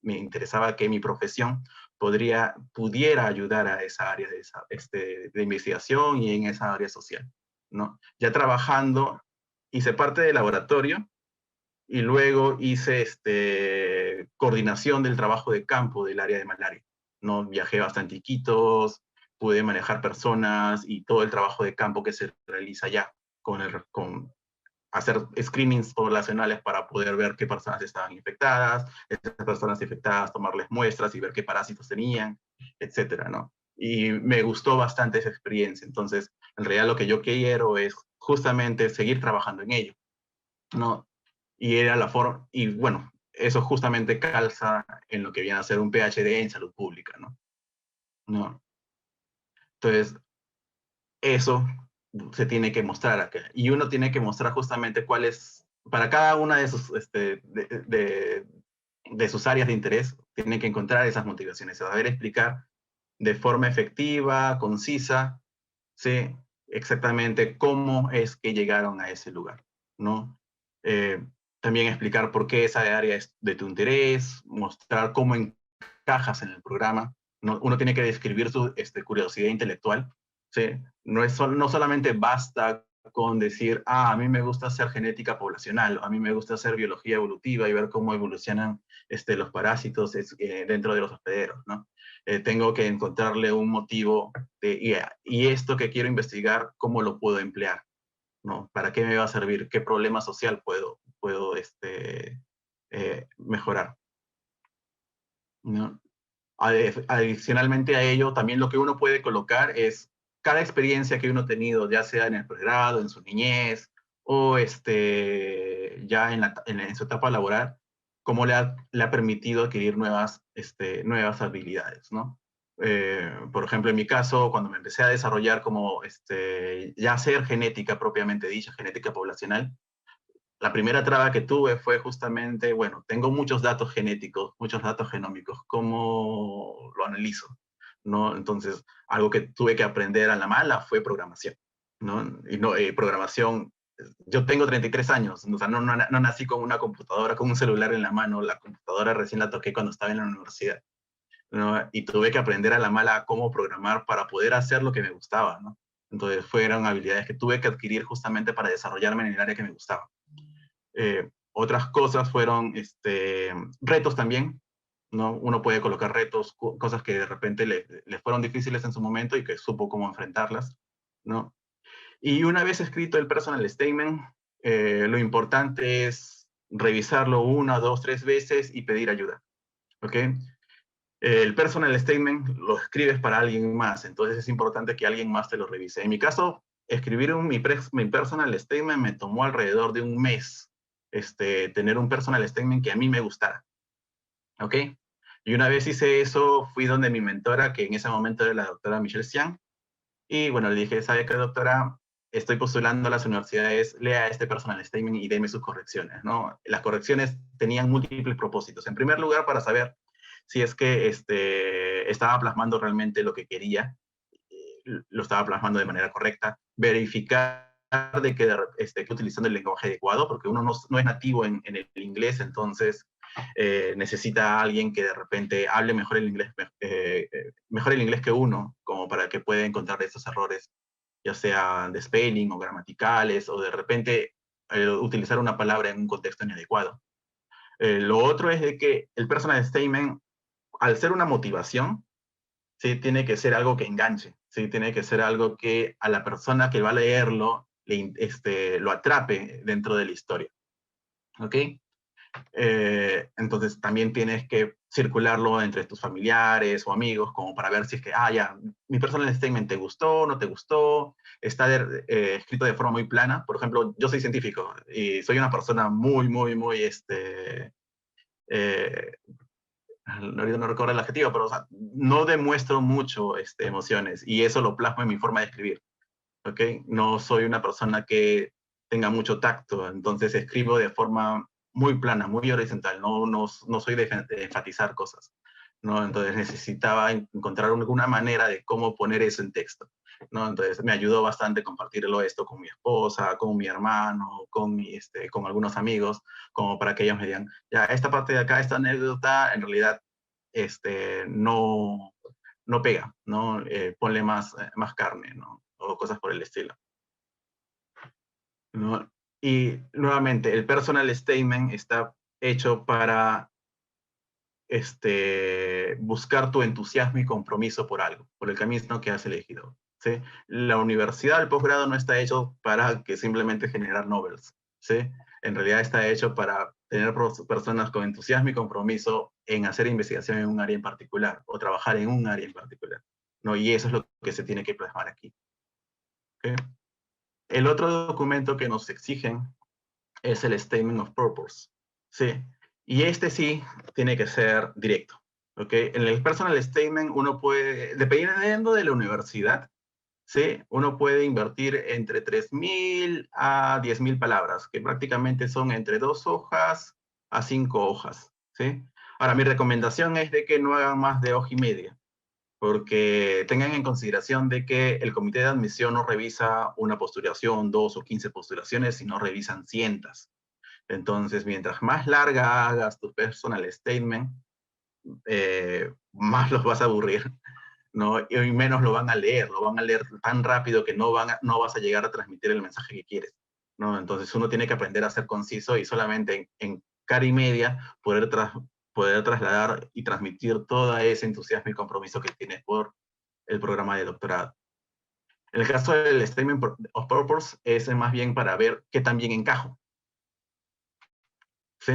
interesaba que mi profesión pudiera ayudar a esa área de investigación y en esa área social, ¿no? Ya trabajando, hice parte del laboratorio y luego hice coordinación del trabajo de campo del área de malaria, ¿no? Viajé bastante Iquitos, pude manejar personas y todo el trabajo de campo que se realiza allá con hacer screenings poblacionales para poder ver qué personas estaban infectadas, estas personas infectadas tomarles muestras y ver qué parásitos tenían, etcétera, ¿no? Y me gustó bastante esa experiencia. Entonces, en realidad lo que yo quiero es justamente seguir trabajando en ello, ¿no? Y era la forma, y bueno, eso justamente calza en lo que viene a ser un PhD en salud pública, ¿no? ¿No? Entonces, eso se tiene que mostrar acá. Y uno tiene que mostrar justamente cuál es, para cada una de sus, de sus áreas de interés, tiene que encontrar esas motivaciones, saber explicar de forma efectiva, concisa, ¿sí? Exactamente cómo es que llegaron a ese lugar, ¿no? Eh, También explicar por qué esa área es de tu interés, mostrar cómo encajas en el programa, ¿no? Uno tiene que describir su curiosidad intelectual, ¿sí? No solamente basta con decir, a mí me gusta hacer genética poblacional, a mí me gusta hacer biología evolutiva y ver cómo evolucionan los parásitos dentro de los hospederos, ¿no? Tengo que encontrarle un motivo y esto que quiero investigar, ¿cómo lo puedo emplear? ¿No? ¿Para qué me va a servir? ¿Qué problema social puedo mejorar? ¿No? Adicionalmente a ello, también lo que uno puede colocar es cada experiencia que uno ha tenido, ya sea en el pregrado, en su niñez, o ya en su etapa laboral, cómo le ha permitido adquirir nuevas habilidades, ¿no? Por ejemplo, en mi caso, cuando me empecé a desarrollar como ya hacer genética propiamente dicha, genética poblacional, la primera traba que tuve fue justamente, bueno, tengo muchos datos genéticos, muchos datos genómicos, ¿cómo lo analizo? ¿No? Entonces, algo que tuve que aprender a la mala fue programación, ¿no? Y no, programación, yo tengo 33 años, o sea, no nací con una computadora, con un celular en la mano, la computadora recién la toqué cuando estaba en la universidad, ¿no? Y tuve que aprender a la mala cómo programar para poder hacer lo que me gustaba, ¿no? Entonces, fueron habilidades que tuve que adquirir justamente para desarrollarme en el área que me gustaba. Otras cosas fueron retos también, ¿no? Uno puede colocar retos, cosas que de repente le fueron difíciles en su momento y que supo cómo enfrentarlas, ¿no? Y una vez escrito el personal statement, lo importante es revisarlo una, dos, tres veces y pedir ayuda, ¿ok? El personal statement lo escribes para alguien más, entonces es importante que alguien más te lo revise. En mi caso, escribir mi personal statement me tomó alrededor de un mes, tener un personal statement que a mí me gustara, ¿ok? Y una vez hice eso, fui donde mi mentora, que en ese momento era la doctora Michelle Xiang, y bueno, le dije, ¿sabe qué, doctora? Estoy postulando a las universidades, lea este personal statement y deme sus correcciones, ¿no? Las correcciones tenían múltiples propósitos. En primer lugar, para saber si es que estaba plasmando realmente lo que quería, lo estaba plasmando de manera correcta, verificar de que utilizando el lenguaje adecuado, porque uno no es nativo en el inglés, entonces necesita a alguien que de repente hable mejor el inglés que uno, como para que pueda encontrar esos errores, ya sea de spelling o gramaticales, o de repente utilizar una palabra en un contexto inadecuado. Lo otro es de que el personal statement, al ser una motivación, ¿sí? Tiene que ser algo que enganche, ¿sí? Tiene que ser algo que a la persona que va a leerlo lo atrape dentro de la historia. ¿Ok? Entonces también tienes que circularlo entre tus familiares o amigos como para ver si es que, ya, mi personal statement te gustó, no te gustó, está escrito de forma muy plana. Por ejemplo, yo soy científico y soy una persona muy, eh, ahorita no recuerdo el adjetivo, pero o sea, no demuestro mucho emociones y eso lo plasmo en mi forma de escribir, ¿ok? No soy una persona que tenga mucho tacto, entonces escribo de forma muy plana, muy horizontal, no soy de enfatizar cosas, ¿no? Entonces necesitaba encontrar alguna manera de cómo poner eso en texto, ¿no? Entonces me ayudó bastante compartirlo esto con mi esposa, con mi hermano, con algunos amigos, como para que ellos me digan, ya, esta parte de acá, esta anécdota, en realidad, no, no pega, ¿no? Ponle más carne, ¿no? O cosas por el estilo, ¿no? Y nuevamente, el personal statement está hecho para buscar tu entusiasmo y compromiso por algo, por el camino que has elegido, ¿sí? La universidad, el posgrado no está hecho para que simplemente generar novels, ¿sí? En realidad está hecho para tener personas con entusiasmo y compromiso en hacer investigación en un área en particular o trabajar en un área en particular, ¿no? Y eso es lo que se tiene que plasmar aquí, ¿okay? El otro documento que nos exigen es el Statement of Purpose, ¿sí? Y sí tiene que ser directo, ¿ok? En el Personal Statement uno puede, dependiendo de la universidad, ¿sí? Uno puede invertir entre 3.000 a 10.000 palabras, que prácticamente son entre 2 hojas a 5 hojas, ¿sí? Ahora, mi recomendación es de que no hagan más de hoja y media, porque tengan en consideración de que el comité de admisión no revisa una postulación, 2 o 15 postulaciones, sino revisan cientos. Entonces, mientras más larga hagas tu personal statement, más los vas a aburrir, ¿no? Y menos lo van a leer tan rápido que no vas a llegar a transmitir el mensaje que quieres, ¿no? Entonces uno tiene que aprender a ser conciso y solamente en cara y media poder trasladar y transmitir todo ese entusiasmo y compromiso que tienes por el programa de doctorado. En el caso del Statement of Purpose, es más bien para ver qué tan bien encajo, ¿sí?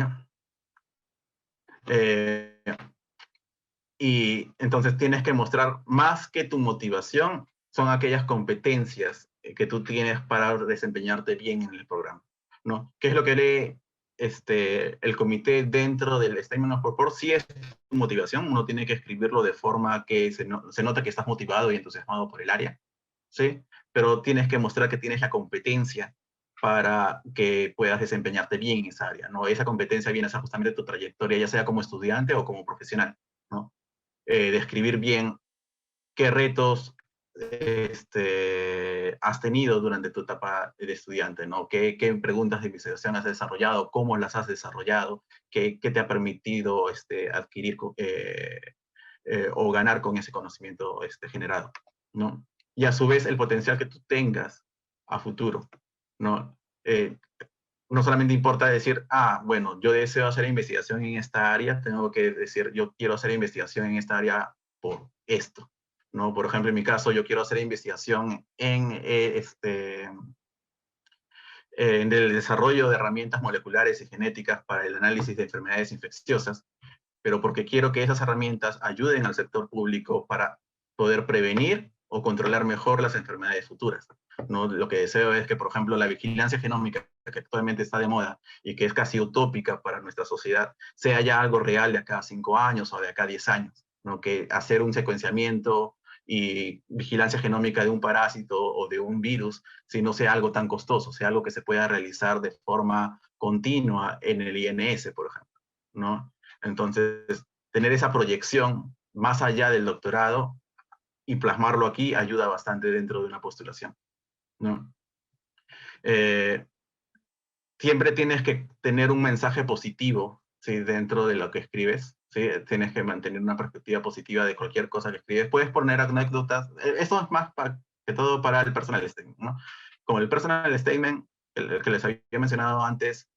Y entonces tienes que mostrar más que tu motivación, son aquellas competencias que tú tienes para desempeñarte bien en el programa, ¿no? ¿Qué es lo que lee el comité dentro del Statement of Purpose? Si es tu motivación, uno tiene que escribirlo de forma que se nota que estás motivado y entusiasmado por el área, ¿sí? Pero tienes que mostrar que tienes la competencia para que puedas desempeñarte bien en esa área, ¿no? Esa competencia viene a ser justamente tu trayectoria, ya sea como estudiante o como profesional, ¿no? Describir bien qué retos has tenido durante tu etapa de estudiante, ¿no? ¿Qué preguntas de investigación has desarrollado? ¿Cómo las has desarrollado? ¿Qué te ha permitido adquirir o ganar con ese conocimiento generado, ¿no? Y a su vez el potencial que tú tengas a futuro, ¿no? no solamente importa decir, bueno, yo deseo hacer investigación en esta área, tengo que decir, yo quiero hacer investigación en esta área por esto, ¿no? Por ejemplo, en mi caso, yo quiero hacer investigación en el desarrollo de herramientas moleculares y genéticas para el análisis de enfermedades infecciosas, pero porque quiero que esas herramientas ayuden al sector público para poder prevenir o controlar mejor las enfermedades futuras. ¿No? Lo que deseo es que, por ejemplo, la vigilancia genómica, que actualmente está de moda y que es casi utópica para nuestra sociedad, sea ya algo real de acá a 5 años o de acá a 10 años. ¿No? Que hacer un secuenciamiento y vigilancia genómica de un parásito o de un virus, si no sea algo tan costoso, sea algo que se pueda realizar de forma continua en el INS, por ejemplo, ¿no? Entonces, tener esa proyección más allá del doctorado y plasmarlo aquí ayuda bastante dentro de una postulación, ¿no? Eh, Siempre tienes que tener un mensaje positivo, ¿sí? Dentro de lo que escribes, ¿sí? Tienes que mantener una perspectiva positiva de cualquier cosa que escribes. Puedes poner anécdotas, esto es más que todo para el personal statement, ¿no? Como el personal statement, el que les había mencionado antes,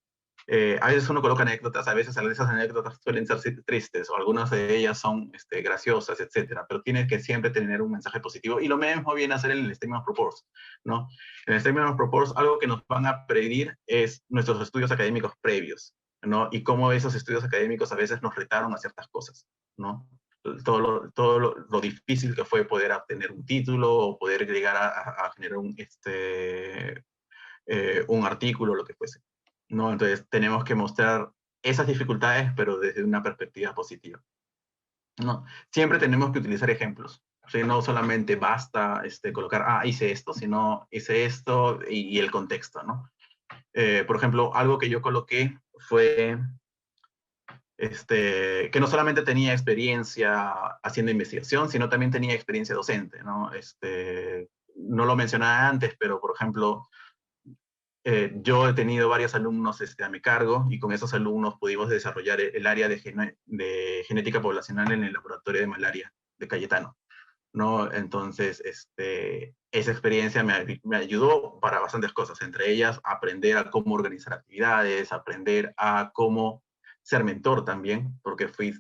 a veces uno coloca anécdotas, a veces esas anécdotas suelen ser tristes, o algunas de ellas son graciosas, etcétera, pero tienes que siempre tener un mensaje positivo, y lo mismo viene a ser en el Statement of Purpose, ¿no? En el Statement of Purpose, algo que nos van a pedir es nuestros estudios académicos previos, ¿no? Y cómo esos estudios académicos a veces nos retaron a ciertas cosas, ¿no? Todo lo difícil que fue poder obtener un título, o poder llegar a generar un artículo, lo que fuese, ¿no? Entonces tenemos que mostrar esas dificultades, pero desde una perspectiva positiva, ¿no? Siempre tenemos que utilizar ejemplos, ¿sí? No solamente basta colocar, hice esto, sino hice esto y el contexto, ¿no? Por ejemplo, algo que yo coloqué fue que no solamente tenía experiencia haciendo investigación, sino también tenía experiencia docente, ¿no? No lo mencionaba antes, pero por ejemplo, yo he tenido varios alumnos a mi cargo, y con esos alumnos pudimos desarrollar el área de genética poblacional en el laboratorio de malaria de Cayetano, ¿no? Entonces, esa experiencia me ayudó para bastantes cosas, entre ellas aprender a cómo organizar actividades, aprender a cómo ser mentor también, porque fui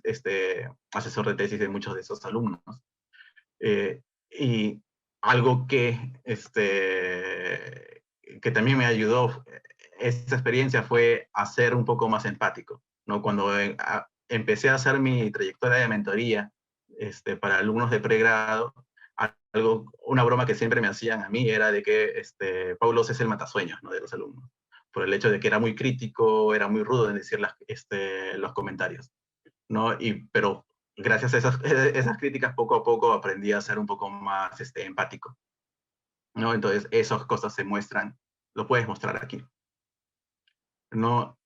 asesor de tesis de muchos de esos alumnos. Y algo que también me ayudó esta experiencia fue a ser un poco más empático, ¿no? Cuando empecé a hacer mi trayectoria de mentoría para alumnos de pregrado, una broma que siempre me hacían a mí era de que Paulos es el matasueños, ¿no? De los alumnos, por el hecho de que era muy crítico, era muy rudo en decir los comentarios, ¿no? Pero gracias a esas críticas, poco a poco aprendí a ser un poco más empático, ¿no? Entonces, esas cosas se muestran, lo puedes mostrar aquí, ¿no?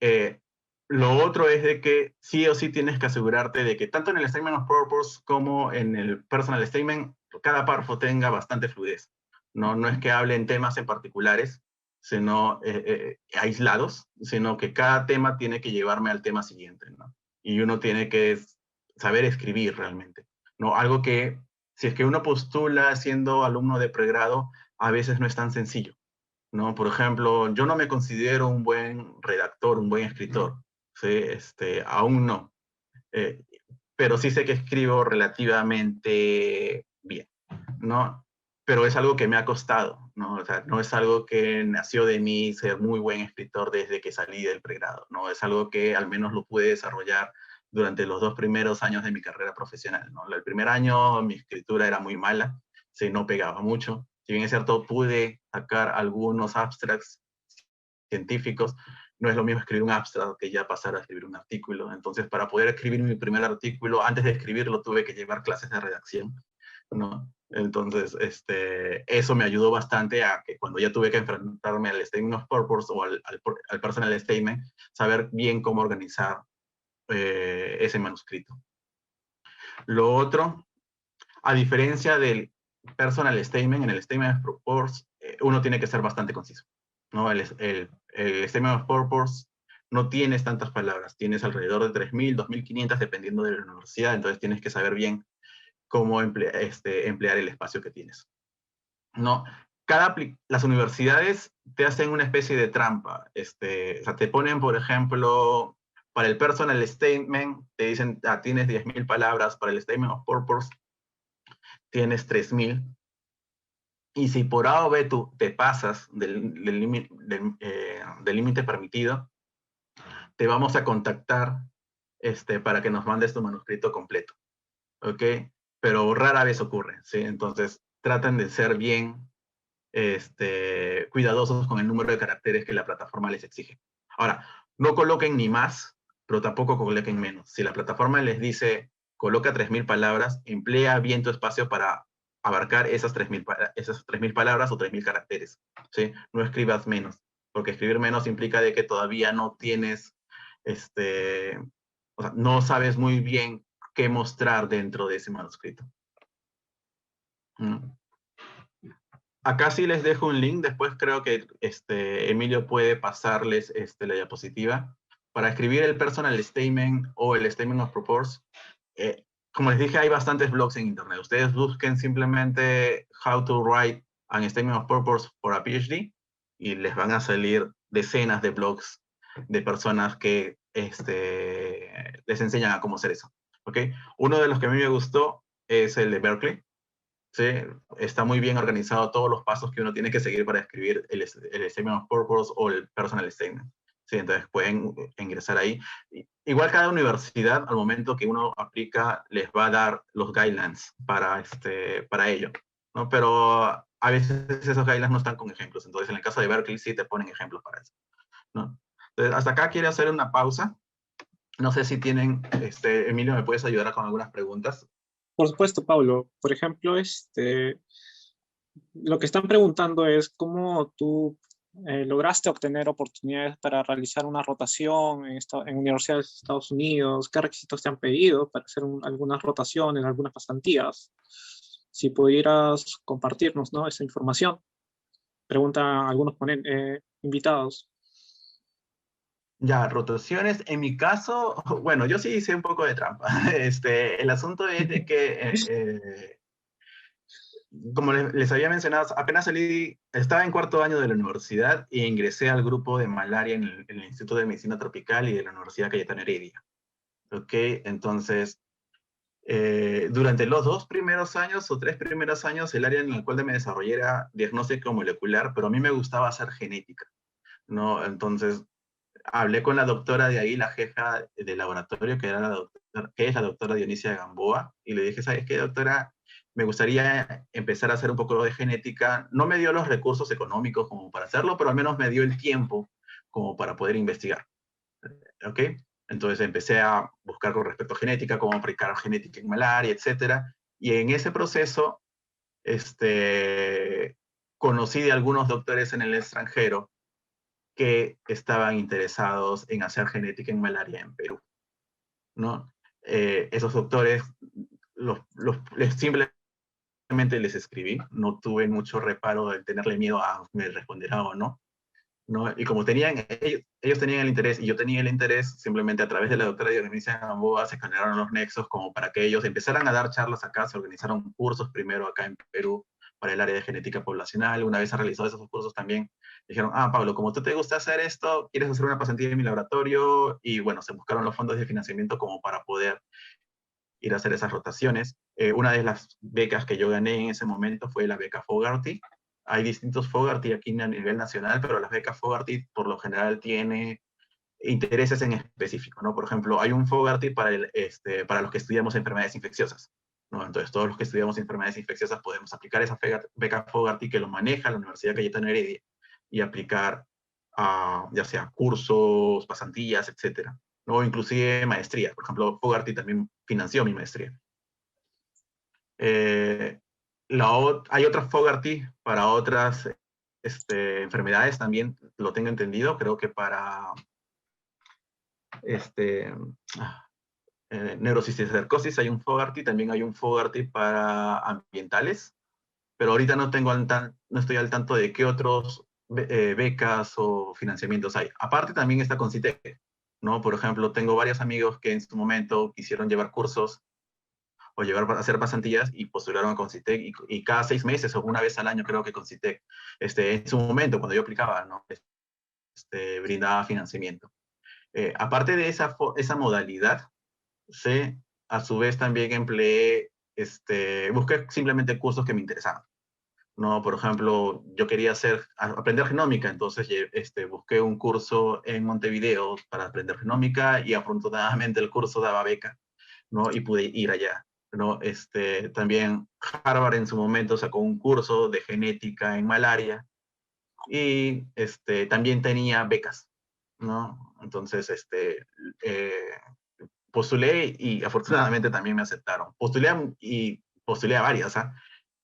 Lo otro es de que sí o sí tienes que asegurarte de que tanto en el Statement of Purpose como en el Personal Statement, cada párrafo tenga bastante fluidez, ¿no? No es que hable en temas en particulares, sino aislados, sino que cada tema tiene que llevarme al tema siguiente, ¿no? Y uno tiene que saber escribir realmente, ¿no? Algo que, si es que uno postula siendo alumno de pregrado, a veces no es tan sencillo, ¿no? Por ejemplo, yo no me considero un buen redactor, un buen escritor, ¿sí? Aún no. Eh, pero sí sé que escribo relativamente bien, ¿no? Pero es algo que me ha costado, ¿no? O sea, no es algo que nació de mí ser muy buen escritor desde que salí del pregrado, ¿no? Es algo que al menos lo pude desarrollar durante los 2 primeros años de mi carrera profesional, ¿no? El primer año mi escritura era muy mala, sí, no pegaba mucho. Si bien es cierto, pude sacar algunos abstracts científicos, no es lo mismo escribir un abstract que ya pasar a escribir un artículo. Entonces, para poder escribir mi primer artículo, antes de escribirlo tuve que llevar clases de redacción, ¿no? Entonces, eso me ayudó bastante a que cuando ya tuve que enfrentarme al Statement of Purpose o al Personal Statement, saber bien cómo organizar ese manuscrito. Lo otro, a diferencia del Personal Statement, en el Statement of Purpose, uno tiene que ser bastante conciso, ¿no? El Statement of Purpose no tienes tantas palabras, tienes alrededor de 3.000, 2.500, dependiendo de la universidad, entonces tienes que saber bien cómo emplear el espacio que tienes, ¿no? Las universidades te hacen una especie de trampa. O sea, te ponen, por ejemplo, para el personal statement, te dicen, tienes 10.000 palabras, para el statement of purpose tienes 3.000. Y si por A o B tú te pasas del límite permitido, te vamos a contactar para que nos mandes tu manuscrito completo. ¿Ok? Pero rara vez ocurre, ¿sí? Entonces, traten de ser bien cuidadosos con el número de caracteres que la plataforma les exige. Ahora, no coloquen ni más, pero tampoco coloquen menos. Si la plataforma les dice, coloca 3.000 palabras, emplea bien tu espacio para abarcar esas 3.000 palabras o 3.000 caracteres, ¿sí? No escribas menos, porque escribir menos implica de que todavía no tienes, o sea, no sabes muy bien qué mostrar dentro de ese manuscrito. ¿Mm? Acá sí les dejo un link, después creo que Emilio puede pasarles la diapositiva. Para escribir el personal statement o el statement of purpose, como les dije, hay bastantes blogs en internet. Ustedes busquen simplemente how to write an statement of purpose for a PhD y les van a salir decenas de blogs de personas que les enseñan a cómo hacer eso. ¿Okay? Uno de los que a mí me gustó es el de Berkeley. ¿Sí? Está muy bien organizado todos los pasos que uno tiene que seguir para escribir el statement of purpose o el personal statement. ¿Sí? Entonces pueden ingresar ahí. Igual cada universidad, al momento que uno aplica, les va a dar los guidelines para ello, ¿no? Pero a veces esos guidelines no están con ejemplos. Entonces, en el caso de Berkeley, sí te ponen ejemplos para eso, ¿no? Entonces, hasta acá quiero hacer una pausa. No sé si tienen, Emilio, ¿me puedes ayudar con algunas preguntas? Por supuesto, Pablo. Por ejemplo, lo que están preguntando es cómo tú lograste obtener oportunidades para realizar una rotación en universidades de Estados Unidos, qué requisitos te han pedido para hacer algunas rotaciones, algunas pasantías. Si pudieras compartirnos, ¿no?, esa información, preguntan algunos invitados. Ya, rotaciones. En mi caso, bueno, yo sí hice un poco de trampa. El asunto es de que como les había mencionado, apenas salí, estaba en cuarto año de la universidad e ingresé al grupo de malaria en el Instituto de Medicina Tropical y de la Universidad Cayetano Heredia. ¿Ok? Entonces, durante los 2 primeros años o 3 primeros años, el área en el cual me desarrollé era diagnóstico molecular, pero a mí me gustaba hacer genética, ¿no? Entonces, hablé con la doctora de ahí, la jefa del laboratorio, que es la doctora Dionisia Gamboa, y le dije, ¿sabes qué, doctora? Me gustaría empezar a hacer un poco de genética. No me dio los recursos económicos como para hacerlo, pero al menos me dio el tiempo como para poder investigar. ¿Ok? Entonces empecé a buscar con respecto a genética, cómo aplicar genética en malaria, etcétera. Y en ese proceso, conocí de algunos doctores en el extranjero que estaban interesados en hacer genética en malaria en Perú, ¿no? Esos doctores simplemente les escribí, no tuve mucho reparo de tenerle miedo a me responderá o no, ¿no? Y como ellos tenían el interés y yo tenía el interés, simplemente a través de la doctora Dionisia Gamboa se generaron los nexos como para que ellos empezaran a dar charlas acá, se organizaron cursos primero acá en Perú para el área de genética poblacional. Una vez se realizado esos cursos también, dijeron, Pablo, como tú te gusta hacer esto, ¿quieres hacer una pasantía en mi laboratorio? Y bueno, se buscaron los fondos de financiamiento como para poder ir a hacer esas rotaciones. Una de las becas que yo gané en ese momento fue la beca Fogarty. Hay distintos Fogarty aquí a nivel nacional, pero las becas Fogarty por lo general tiene intereses en específico, ¿no? Por ejemplo, hay un Fogarty para los que estudiamos enfermedades infecciosas, ¿no? Entonces, todos los que estudiamos enfermedades infecciosas podemos aplicar esa beca Fogarty que lo maneja la Universidad Cayetano Heredia y aplicar ya sea cursos, pasantías, etcétera, ¿no? Inclusive maestrías. Por ejemplo, Fogarty también financió mi maestría. Hay otras Fogarty para otras enfermedades también, lo tengo entendido, creo que para neurocisticercosis hay un Fogarty, también hay un Fogarty para ambientales, pero ahorita no estoy al tanto de qué otros becas o financiamientos hay. Aparte también está con CITEC, ¿no? Por ejemplo, tengo varios amigos que en su momento quisieron llevar cursos o llegar a hacer pasantías y postularon a Concitec, y cada 6 meses o una vez al año creo que Concitec, en su momento, cuando yo aplicaba, ¿no? Brindaba financiamiento. Aparte de esa modalidad, ¿sí? A su vez también empleé, busqué simplemente cursos que me interesaban. ¿No? Por ejemplo, yo quería aprender genómica, entonces busqué un curso en Montevideo para aprender genómica y afortunadamente el curso daba beca, ¿no? Y pude ir allá, ¿no? También Harvard en su momento sacó un curso de genética en malaria y también tenía becas, ¿no? Entonces, eh, postulé y afortunadamente también me aceptaron. Postulé a varias, ¿ah?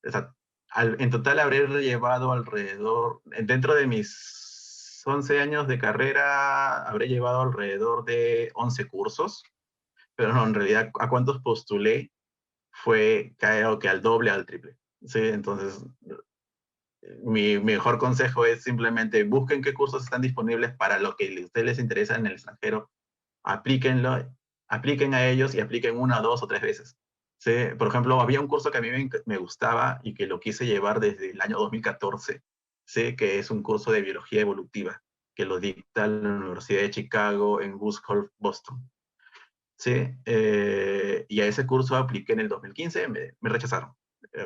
O sea, en total habré llevado alrededor, dentro de mis 11 años de carrera, habré llevado alrededor de 11 cursos, pero no, en realidad a cuántos postulé fue, creo que al doble, al triple. Sí, entonces mi mejor consejo es simplemente busquen qué cursos están disponibles para lo que a ustedes les interesa en el extranjero, aplíquenlo, apliquen a ellos y apliquen 1, 2 o 3 veces. ¿Sí? Por ejemplo, había un curso que a mí me gustaba y que lo quise llevar desde el año 2014, ¿sí? Que es un curso de biología evolutiva, que lo dicta la Universidad de Chicago en Woods Hole, Boston. ¿Sí? Y a ese curso apliqué en el 2015, me rechazaron.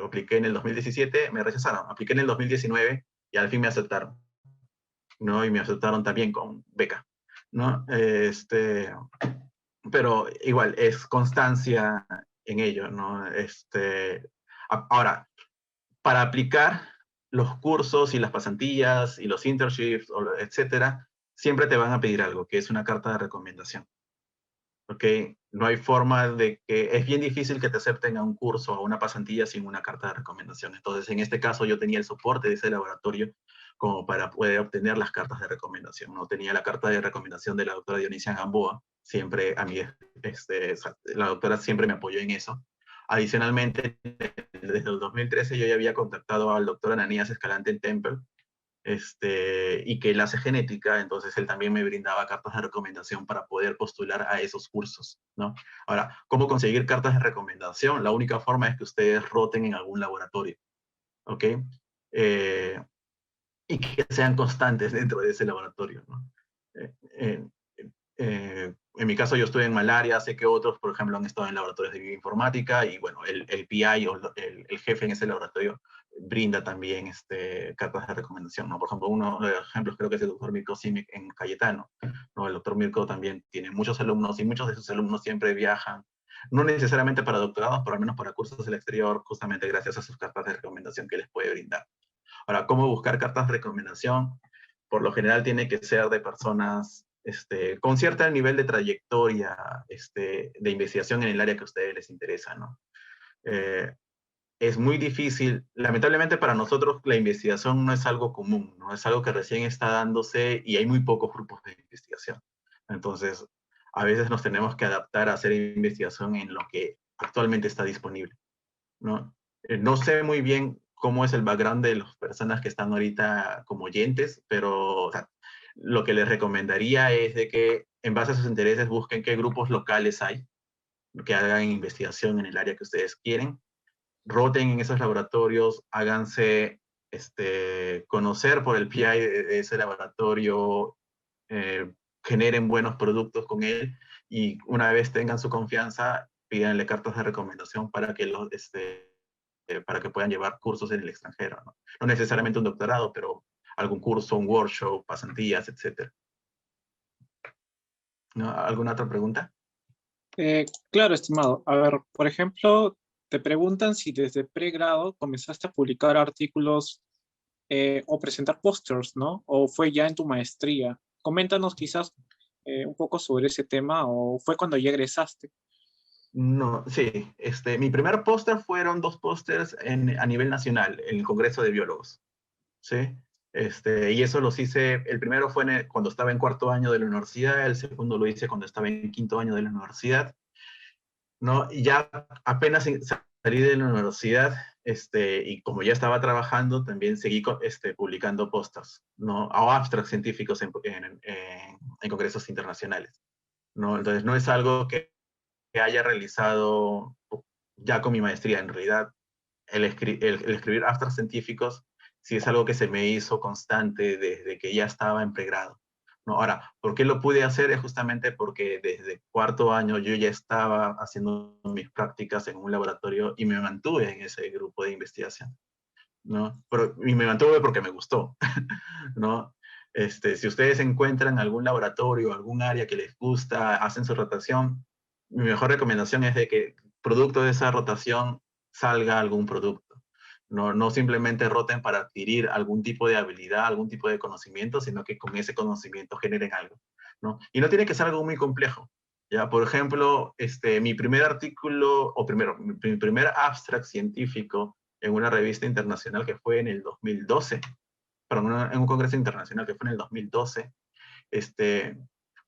Apliqué en el 2017, me rechazaron. Apliqué en el 2019 y al fin me aceptaron, ¿no? Y me aceptaron también con beca, ¿no? Pero igual, es constancia en ello, ¿no? Ahora, para aplicar los cursos y las pasantías y los internships, etcétera, siempre te van a pedir algo, que es una carta de recomendación. ¿Ok? No hay forma de que, es bien difícil que te acepten a un curso o a una pasantía sin una carta de recomendación. Entonces, en este caso, yo tenía el soporte de ese laboratorio como para poder obtener las cartas de recomendación. No tenía la carta de recomendación de la doctora Dionisia Gamboa, siempre a mí, la doctora siempre me apoyó en eso. Adicionalmente, desde el 2013 yo ya había contactado al doctor Ananías Escalante en Temple, y que él hace genética, entonces él también me brindaba cartas de recomendación para poder postular a esos cursos, ¿no? Ahora, ¿cómo conseguir cartas de recomendación? La única forma es que ustedes roten en algún laboratorio, ¿ok? Eh, y que sean constantes dentro de ese laboratorio, ¿no? Eh, eh, en mi caso yo estuve en malaria, sé que otros, por ejemplo, han estado en laboratorios de bioinformática y bueno, el PI o el jefe en ese laboratorio brinda también cartas de recomendación, ¿no? Por ejemplo, uno de los ejemplos creo que es el doctor Mirko Simic en Cayetano, ¿no? El doctor Mirko también tiene muchos alumnos y muchos de sus alumnos siempre viajan, no necesariamente para doctorados, pero al menos para cursos del exterior, justamente gracias a sus cartas de recomendación que les puede brindar. Ahora, ¿cómo buscar cartas de recomendación? Por lo general tiene que ser de personas con cierto nivel de trayectoria de investigación en el área que a ustedes les interesa, ¿no? Es muy difícil, lamentablemente para nosotros la investigación no es algo común, no es algo que recién está dándose y hay muy pocos grupos de investigación. Entonces, a veces nos tenemos que adaptar a hacer investigación en lo que actualmente está disponible, ¿no? No sé muy bien cómo es el background de las personas que están ahorita como oyentes, pero o sea, lo que les recomendaría es de que en base a sus intereses busquen qué grupos locales hay que hagan investigación en el área que ustedes quieren, roten en esos laboratorios, háganse conocer por el PI de ese laboratorio, eh, generen buenos productos con él y una vez tengan su confianza, pídanle cartas de recomendación para que puedan llevar cursos en el extranjero, ¿no? No necesariamente un doctorado, pero algún curso, un workshop, pasantías, etc. ¿No? ¿Alguna otra pregunta? Claro, estimado. A ver, por ejemplo, te preguntan si desde pregrado comenzaste a publicar artículos o presentar pósters, ¿no? O fue ya en tu maestría. Coméntanos quizás un poco sobre ese tema o fue cuando ya egresaste. No, sí. Mi primer póster fueron 2 pósters a nivel nacional, en el Congreso de Biólogos. ¿Sí? Y eso los hice, el primero fue cuando estaba en 4º año de la universidad, el segundo lo hice cuando estaba en 5º año de la universidad, ¿no? Y ya apenas salí de la universidad, y como ya estaba trabajando, también seguí publicando pósters, ¿no? O abstracts científicos en congresos internacionales, ¿no? Entonces no es algo que haya realizado ya con mi maestría. En realidad, el escribir abstracts científicos sí es algo que se me hizo constante desde que ya estaba en pregrado, ¿no? Ahora, ¿por qué lo pude hacer? Es justamente porque desde cuarto año yo ya estaba haciendo mis prácticas en un laboratorio y me mantuve en ese grupo de investigación, ¿no? Y me mantuve porque me gustó, ¿no? Si ustedes encuentran algún laboratorio, algún área que les gusta, hacen su rotación, mi mejor recomendación es de que producto de esa rotación salga algún producto. No, no simplemente roten para adquirir algún tipo de habilidad, algún tipo de conocimiento, sino que con ese conocimiento generen algo, ¿no? Y no tiene que ser algo muy complejo. ¿Ya? Por ejemplo, mi primer artículo, o primero, mi primer abstract científico en una revista internacional que fue en el 2012, en un congreso internacional que fue en el 2012,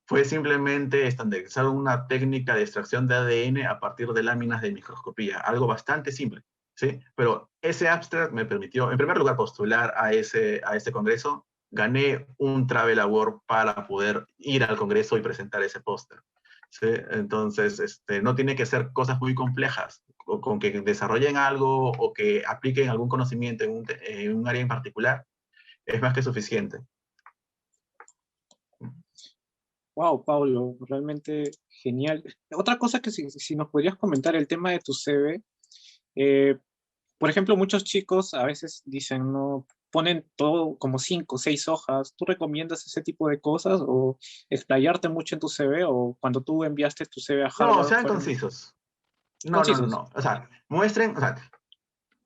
fue simplemente estandarizar una técnica de extracción de ADN a partir de láminas de microscopía, algo bastante simple, ¿sí? Pero ese abstract me permitió, en primer lugar, postular a ese congreso, gané un Travel Award para poder ir al congreso y presentar ese póster, ¿sí? Entonces, no tiene que ser cosas muy complejas, o con que desarrollen algo o que apliquen algún conocimiento en un área en particular, es más que suficiente. Wow, Pablo, realmente genial. Otra cosa que si nos podrías comentar el tema de tu CV. eh, por ejemplo, muchos chicos a veces dicen, no, ponen todo como 5 o 6 hojas. ¿Tú recomiendas ese tipo de cosas o explayarte mucho en tu CV o cuando tú enviaste tu CV a No, Harvard sean fueron concisos. No, no, no, concisos? no. O sea, muestren, o sea,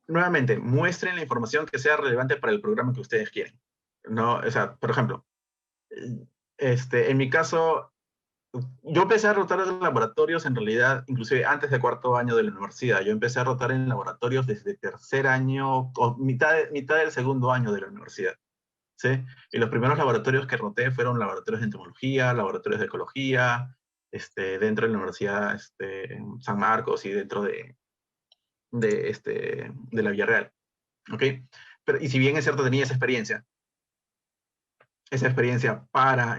nuevamente, muestren la información que sea relevante para el programa que ustedes quieren. No, o sea, por ejemplo, en mi caso, yo empecé a rotar en laboratorios en realidad, inclusive antes de cuarto año de la universidad. Yo empecé a rotar en laboratorios desde tercer año o mitad del segundo año de la universidad. ¿Sí? Y los primeros laboratorios que roté fueron laboratorios de entomología, laboratorios de ecología, dentro de la Universidad San Marcos y dentro de la Villarreal. ¿Ok? Pero, y si bien es cierto, tenía esa experiencia para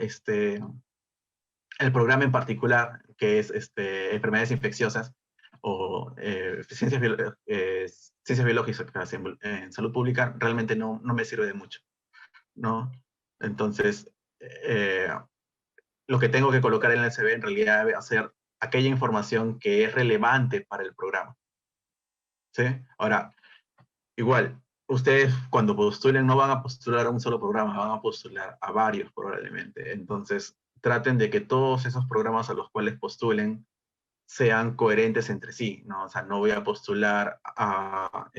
el programa en particular, que es enfermedades infecciosas o ciencias biológicas en salud pública, realmente no me sirve de mucho, ¿no? Entonces, eh, lo que tengo que colocar en el CV en realidad debe ser aquella información que es relevante para el programa, ¿sí? Ahora, igual, ustedes cuando postulen no van a postular a un solo programa, van a postular a varios probablemente. Entonces, traten de que todos esos programas a los cuales postulen sean coherentes entre sí, ¿no? O sea, no voy a postular a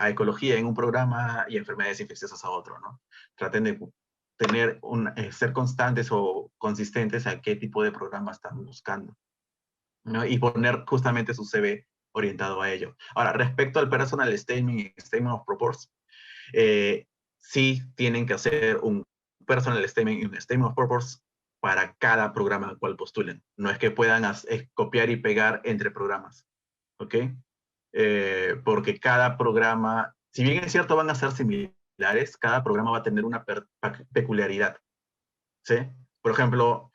ecología en un programa y enfermedades infecciosas a otro, ¿no? Traten de ser constantes o consistentes a qué tipo de programa están buscando, ¿no? Y poner justamente su CV orientado a ello. Ahora, respecto al personal statement y statement of purpose, sí tienen que hacer un personal statement y un statement of purpose para cada programa al cual postulen. No es que puedan copiar y pegar entre programas, ¿ok? Porque cada programa, si bien es cierto van a ser similares, cada programa va a tener una peculiaridad, ¿sí? Por ejemplo,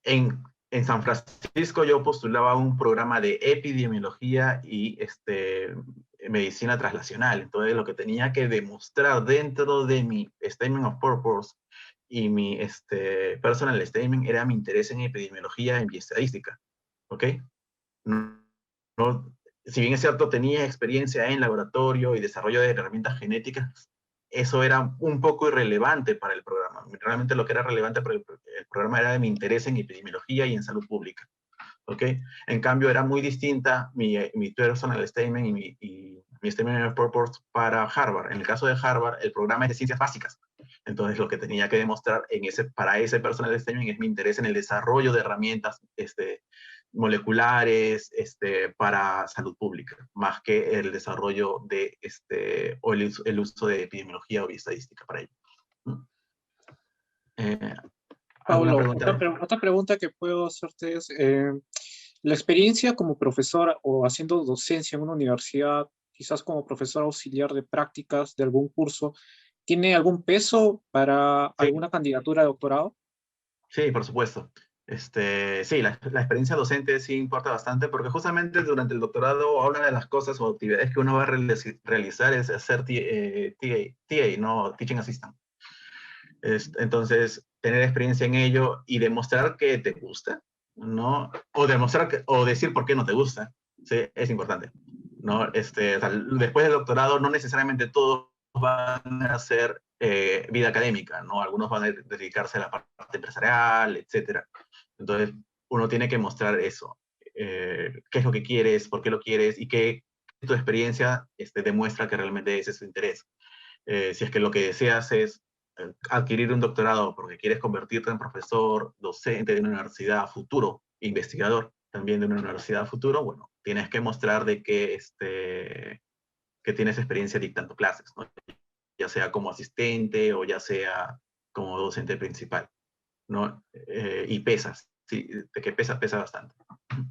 en San Francisco yo postulaba un programa de epidemiología y medicina translacional. Entonces lo que tenía que demostrar dentro de mi statement of purpose y mi personal statement era mi interés en epidemiología y estadística. ¿Ok? No, si bien es cierto, tenía experiencia en laboratorio y desarrollo de herramientas genéticas, eso era un poco irrelevante para el programa. Realmente lo que era relevante para el programa era de mi interés en epidemiología y en salud pública. ¿Ok? En cambio, era muy distinta mi personal statement y mi statement of purpose para Harvard. En el caso de Harvard, el programa es de ciencias básicas. Entonces, lo que tenía que demostrar para ese personal statement es mi interés en el desarrollo de herramientas moleculares para salud pública, más que el desarrollo o el uso de epidemiología o estadística para ello. Eh, ¿Alguna Pablo, pregunta? otra pregunta que puedo hacerte es, la experiencia como profesor o haciendo docencia en una universidad, quizás como profesor auxiliar de prácticas de algún curso, ¿tiene algún peso para Sí, alguna candidatura de doctorado? sí, por supuesto. Sí, la experiencia docente sí importa bastante porque justamente durante el doctorado una de las cosas o actividades que uno va a realizar es hacer TA, no Teaching Assistant. Entonces, tener experiencia en ello y demostrar que te gusta, ¿no? O demostrar o decir por qué no te gusta, ¿sí? Es importante, ¿no? O sea, después del doctorado no necesariamente todos van a hacer vida académica, ¿no? Algunos van a dedicarse a la parte empresarial, etcétera. Entonces, uno tiene que mostrar eso. ¿Qué es lo que quieres? ¿Por qué lo quieres? Y que tu experiencia demuestra que realmente ese es su interés. Si es que lo que deseas es adquirir un doctorado porque quieres convertirte en profesor, docente de una universidad futuro, investigador también de una universidad futuro, bueno, tienes que mostrar de que tienes experiencia dictando clases, ¿no? Ya sea como asistente o ya sea como docente principal, ¿no? Y pesas, sí, de que pesa bastante.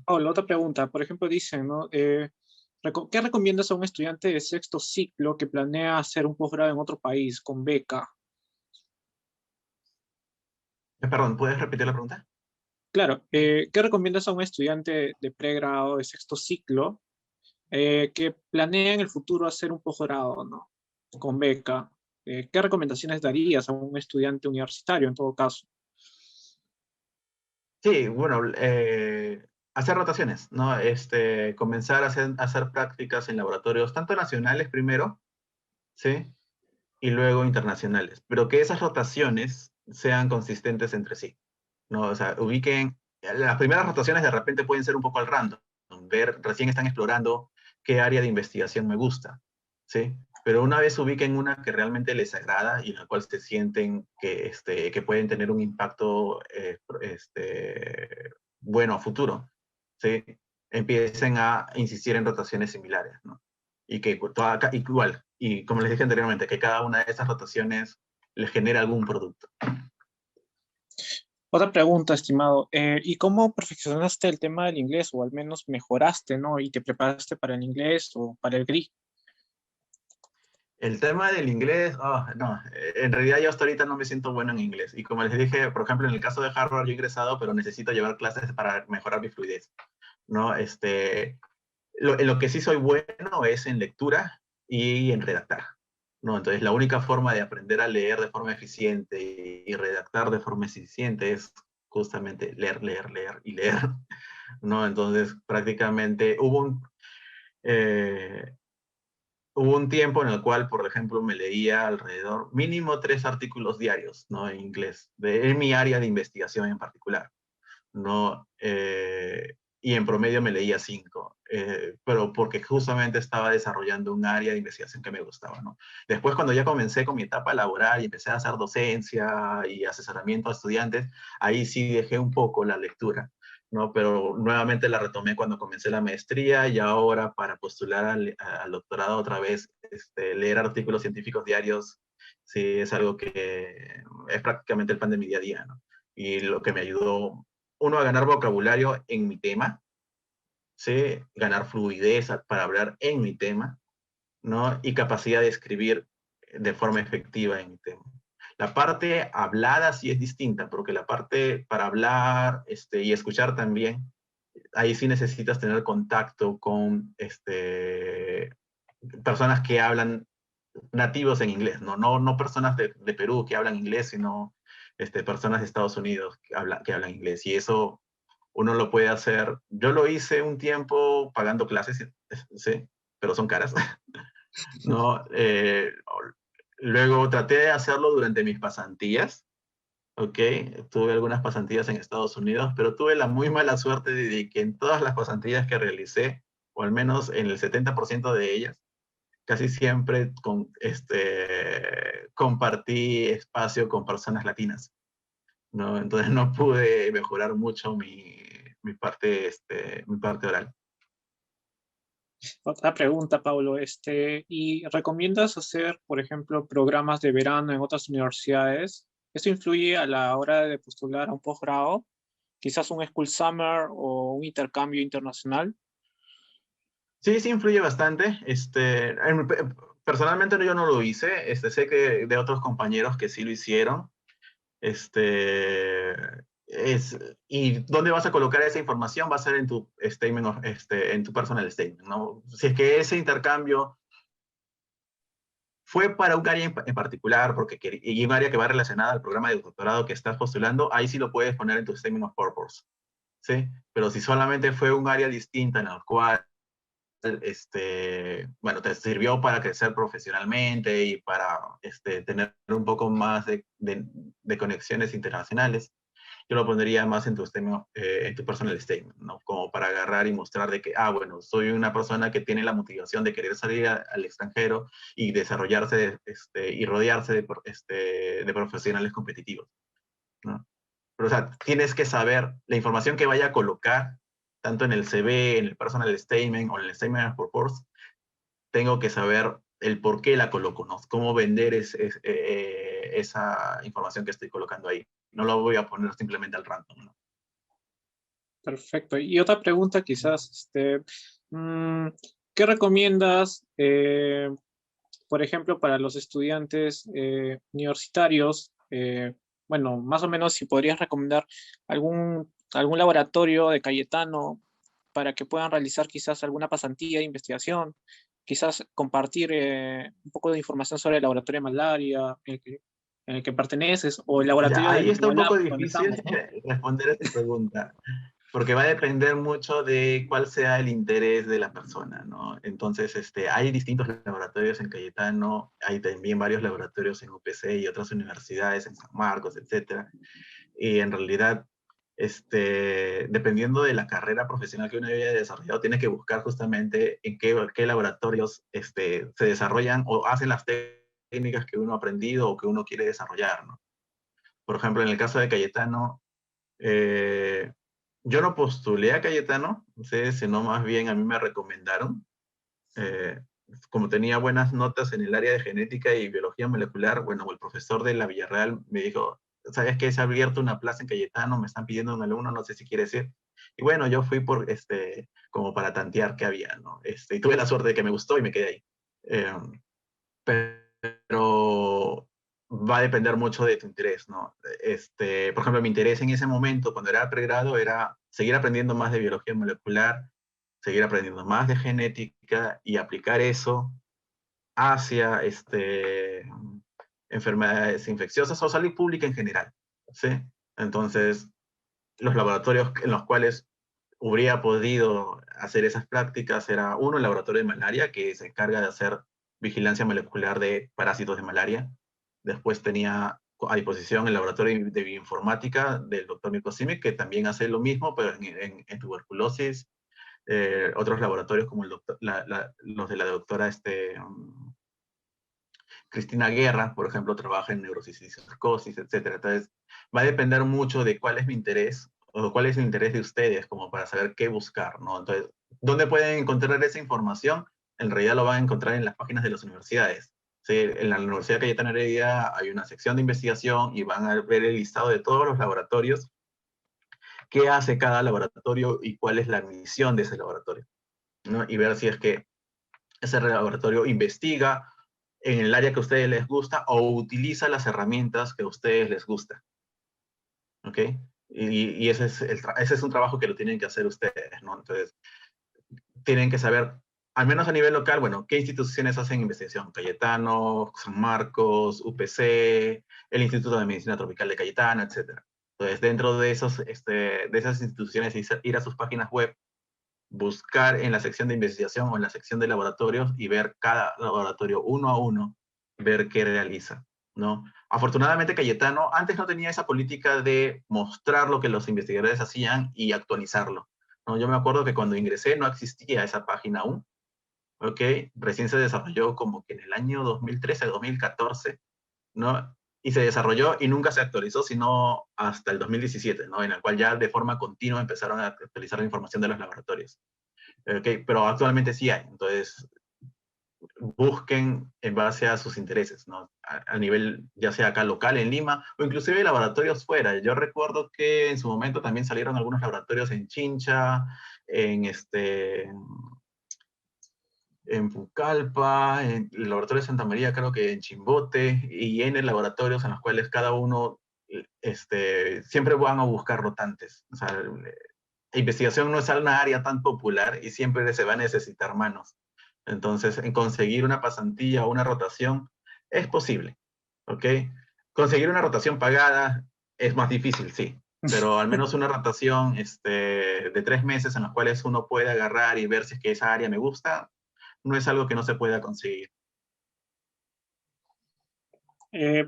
Oh, la otra pregunta, por ejemplo, dicen, ¿no? ¿Qué recomiendas a un estudiante de sexto ciclo que planea hacer un posgrado en otro país con beca? Perdón, ¿puedes repetir la pregunta? Claro, ¿qué recomiendas a un estudiante de pregrado de sexto ciclo que planea en el futuro hacer un posgrado, ¿no? Con beca? ¿Qué recomendaciones darías a un estudiante universitario en todo caso? Sí, bueno, hacer rotaciones, ¿no? Comenzar a hacer prácticas en laboratorios, tanto nacionales primero, ¿sí? Y luego internacionales, pero que esas rotaciones sean consistentes entre sí, ¿no? O sea, ubiquen, las primeras rotaciones de repente pueden ser un poco al random, recién están explorando qué área de investigación me gusta, ¿sí? Pero una vez ubiquen una que realmente les agrada y en la cual se sienten que pueden tener un impacto bueno a futuro, ¿sí? Empiecen a insistir en rotaciones similares, ¿no? Y que igual, y como les dije anteriormente, que cada una de esas rotaciones les genera algún producto. Otra pregunta, estimado. ¿Y cómo perfeccionaste el tema del inglés o al menos mejoraste, ¿no? Y te preparaste para el inglés o para el GRI? El tema del inglés, oh, no, en realidad yo hasta ahorita no me siento bueno en inglés. Y como les dije, por ejemplo, en el caso de Harvard, yo he ingresado, pero necesito llevar clases para mejorar mi fluidez, ¿no? En lo que sí soy bueno es en lectura y en redactar, ¿no? Entonces, la única forma de aprender a leer de forma eficiente y redactar de forma eficiente es justamente leer, leer, leer y leer, ¿no? Entonces, prácticamente eh, hubo un tiempo en el cual, por ejemplo, me leía alrededor mínimo 3 artículos diarios, ¿no? En inglés, en mi área de investigación en particular, ¿no? Y en promedio me leía 5, pero porque justamente estaba desarrollando un área de investigación que me gustaba, ¿no? Después, cuando ya comencé con mi etapa laboral y empecé a hacer docencia y asesoramiento a estudiantes, ahí sí dejé un poco la lectura, ¿no? Pero nuevamente la retomé cuando comencé la maestría y ahora para postular al doctorado otra vez, leer artículos científicos diarios, sí es algo que es prácticamente el pan de mi día a día, ¿no? Y lo que me ayudó, uno, a ganar vocabulario en mi tema, ¿sí? Ganar fluidez para hablar en mi tema, ¿no? Y capacidad de escribir de forma efectiva en mi tema. La parte hablada sí es distinta, porque la parte para hablar y escuchar también, ahí sí necesitas tener contacto con personas que hablan nativos en inglés, no personas de Perú que hablan inglés, sino personas de Estados Unidos que hablan inglés. Y eso uno lo puede hacer. Yo lo hice un tiempo pagando clases, sí, pero son caras. ¿No? Luego traté de hacerlo durante mis pasantías, ¿ok? Tuve algunas pasantías en Estados Unidos, pero tuve la muy mala suerte de que en todas las pasantías que realicé, o al menos en el 70% de ellas, casi siempre compartí espacio con personas latinas, ¿no? Entonces no pude mejorar mucho mi parte oral. Otra pregunta, Pablo. ¿Y recomiendas hacer, por ejemplo, programas de verano en otras universidades? ¿Eso influye a la hora de postular a un posgrado? Quizás un School Summer o un intercambio internacional. Sí, sí influye bastante. Personalmente yo no lo hice. Sé que de otros compañeros que sí lo hicieron. Este, es, ¿Y dónde vas a colocar esa información? Va a ser en tu statement en tu personal statement, ¿no? Si es que ese intercambio fue para un área en particular, y un área que va relacionada al programa de doctorado que estás postulando, ahí sí lo puedes poner en tu statement of purpose, ¿sí? Pero si solamente fue un área distinta en la cual bueno, te sirvió para crecer profesionalmente y para tener un poco más de conexiones internacionales, yo lo pondría más en en tu personal statement, ¿no? Como para agarrar y mostrar de que, bueno, soy una persona que tiene la motivación de querer salir al extranjero y desarrollarse y rodearse de profesionales competitivos, ¿no? Pero, o sea, tienes que saber la información que vaya a colocar, tanto en el CV, en el personal statement o en el statement of purpose, tengo que saber el por qué la coloco, ¿no? Cómo vender esa información que estoy colocando ahí. No lo voy a poner simplemente al random, ¿no? Perfecto. Y otra pregunta quizás, mm, ¿qué recomiendas, por ejemplo, para los estudiantes universitarios? Bueno, más o menos si podrías recomendar algún laboratorio de Cayetano para que puedan realizar quizás alguna pasantía de investigación, quizás compartir un poco de información sobre el laboratorio de malaria en el que perteneces o el Ya, laboratorio ahí del está un poco Biolab, donde difícil estamos, ¿no? responder a esta pregunta, porque va a depender mucho de cuál sea el interés de la persona, ¿no? Entonces, hay distintos laboratorios en Cayetano, hay también varios laboratorios en UPC y otras universidades en San Marcos, etcétera. Y en realidad, dependiendo de la carrera profesional que uno haya desarrollado, tiene que buscar justamente en qué laboratorios se desarrollan o hacen las técnicas que uno ha aprendido o que uno quiere desarrollar, ¿no? Por ejemplo, en el caso de Cayetano, eh, yo no postulé a Cayetano, ¿sí? Sino más bien a mí me recomendaron. eh, Como tenía buenas notas en el área de genética y biología molecular, bueno, el profesor de la Villarreal me dijo, ¿sabes qué? Se ha abierto una plaza en Cayetano, me están pidiendo un alumno, no sé si quieres ir. Y bueno, yo fui como para tantear qué había, ¿no? Y tuve la suerte de que me gustó y me quedé ahí. Eh, pero va a depender mucho de tu interés, ¿no? Por ejemplo, mi interés en ese momento, cuando era pregrado, era seguir aprendiendo más de biología molecular, seguir aprendiendo más de genética y aplicar eso hacia enfermedades infecciosas o salud pública en general, ¿sí? Entonces, los laboratorios en los cuales hubiera podido hacer esas prácticas era uno, el laboratorio de malaria, que se encarga de hacer vigilancia molecular de parásitos de malaria. Después tenía a disposición el laboratorio de bioinformática del doctor Mirko Simic, que también hace lo mismo, pero en tuberculosis. Otros laboratorios como los de la doctora Cristina Guerra, por ejemplo, trabaja en neurocisticercosis, etcétera. Entonces, va a depender mucho de cuál es mi interés o cuál es el interés de ustedes como para saber qué buscar, ¿no? Entonces, ¿dónde pueden encontrar esa información? En realidad lo van a encontrar en las páginas de las universidades. Sí, en la Universidad Cayetana Heredia hay una sección de investigación y van a ver el listado de todos los laboratorios, qué hace cada laboratorio y cuál es la misión de ese laboratorio, ¿no? Y ver si es que ese laboratorio investiga en el área que a ustedes les gusta o utiliza las herramientas que a ustedes les gusta. ¿Ok? Y ese es un trabajo que lo tienen que hacer ustedes, ¿no? Entonces, tienen que saber, al menos a nivel local, bueno, qué instituciones hacen investigación. Cayetano, San Marcos, UPC, el Instituto de Medicina Tropical de Cayetano, etc. Entonces, dentro de esas instituciones, ir a sus páginas web, buscar en la sección de investigación o en la sección de laboratorios y ver cada laboratorio uno a uno, ver qué realiza, ¿no? Afortunadamente Cayetano antes no tenía esa política de mostrar lo que los investigadores hacían y actualizarlo, ¿no? Yo me acuerdo que cuando ingresé no existía esa página aún, ¿ok? Recién se desarrolló como que en el año 2013, 2014, ¿no? Y se desarrolló y nunca se actualizó, sino hasta el 2017, ¿no? En el cual ya de forma continua empezaron a actualizar la información de los laboratorios. Okay, pero actualmente sí hay, entonces busquen en base a sus intereses, ¿no? A nivel ya sea acá local en Lima o inclusive laboratorios fuera. Yo recuerdo que en su momento también salieron algunos laboratorios en Chincha, en en Pucallpa, en el laboratorio de Santa María, creo que en Chimbote, y en laboratorios en los cuales cada uno siempre van a buscar rotantes. O sea, investigación no es una área tan popular y siempre se va a necesitar manos. Entonces, en conseguir una pasantía o una rotación es posible, ¿ok? Conseguir una rotación pagada es más difícil, sí, pero al menos una rotación de 3 meses en los cuales uno puede agarrar y ver si es que esa área me gusta, no es algo que no se pueda conseguir.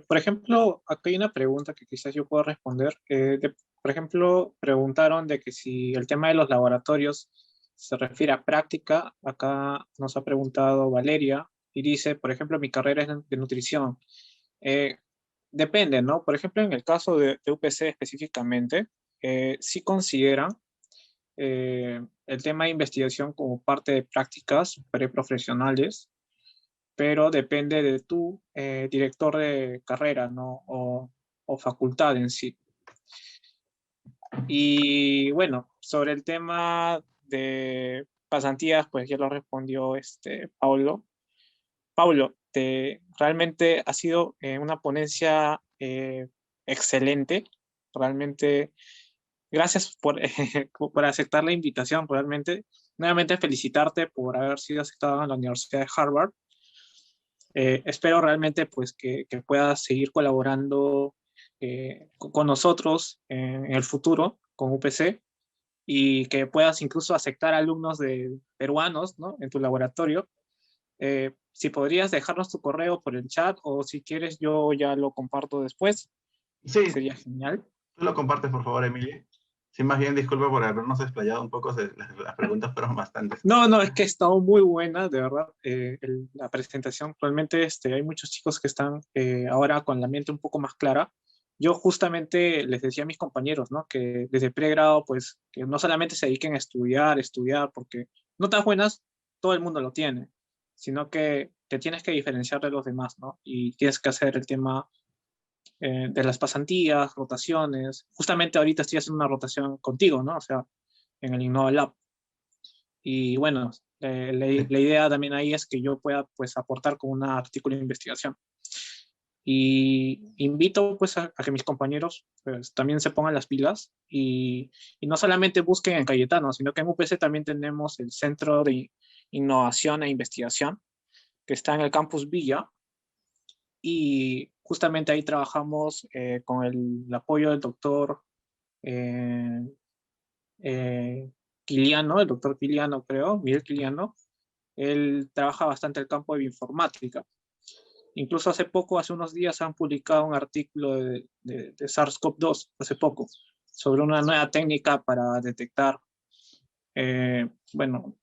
Por ejemplo, acá hay una pregunta que quizás yo puedo responder. Por ejemplo, preguntaron de que si el tema de los laboratorios se refiere a práctica. Acá nos ha preguntado Valeria y dice, por ejemplo, mi carrera es de nutrición. Eh, Depende, ¿no? Por ejemplo, en el caso de UPC específicamente, sí consideran el tema de investigación como parte de prácticas preprofesionales, pero depende de tu director de carrera, ¿no? O facultad en sí. Y bueno, sobre el tema de pasantías, pues ya lo respondió Paulo. Paulo, realmente ha sido una ponencia excelente. Realmente, gracias por aceptar la invitación. Realmente, nuevamente felicitarte por haber sido aceptado en la Universidad de Harvard. Espero realmente pues que puedas seguir colaborando con nosotros en el futuro, con UPC, y que puedas incluso aceptar alumnos peruanos, ¿no? En tu laboratorio. Si podrías dejarnos tu correo por el chat o si quieres yo ya lo comparto después, Sí, sería genial. tú lo compartes, por favor, Emilia. Sí, más bien, disculpa por habernos explayado un poco, las preguntas fueron bastantes. No, no, es que ha estado muy buena, de verdad, la presentación. Realmente hay muchos chicos que están ahora con la mente un poco más clara. Yo justamente les decía a mis compañeros, ¿no? Que desde pregrado, pues, que no solamente se dediquen a estudiar, porque notas buenas todo el mundo lo tiene, sino que te tienes que diferenciar de los demás, ¿no? Y tienes que hacer el tema de las pasantías, rotaciones. Justamente ahorita estoy haciendo una rotación contigo, ¿no? O sea, en el Innova Lab. Y bueno, Sí. la idea también ahí es que yo pueda pues aportar con un artículo de investigación. Y invito pues a que mis compañeros pues, también se pongan las pilas y no solamente busquen en Cayetano, sino que en UPC también tenemos el Centro de Innovación e Investigación que está en el campus Villa y justamente ahí trabajamos con el apoyo del doctor eh, Quiliano, el doctor Quiliano creo, Miguel Quiliano. Él trabaja bastante el campo de bioinformática. Incluso hace poco, hace unos días, han publicado un artículo de SARS-CoV-2, hace poco, sobre una nueva técnica para detectar, bueno,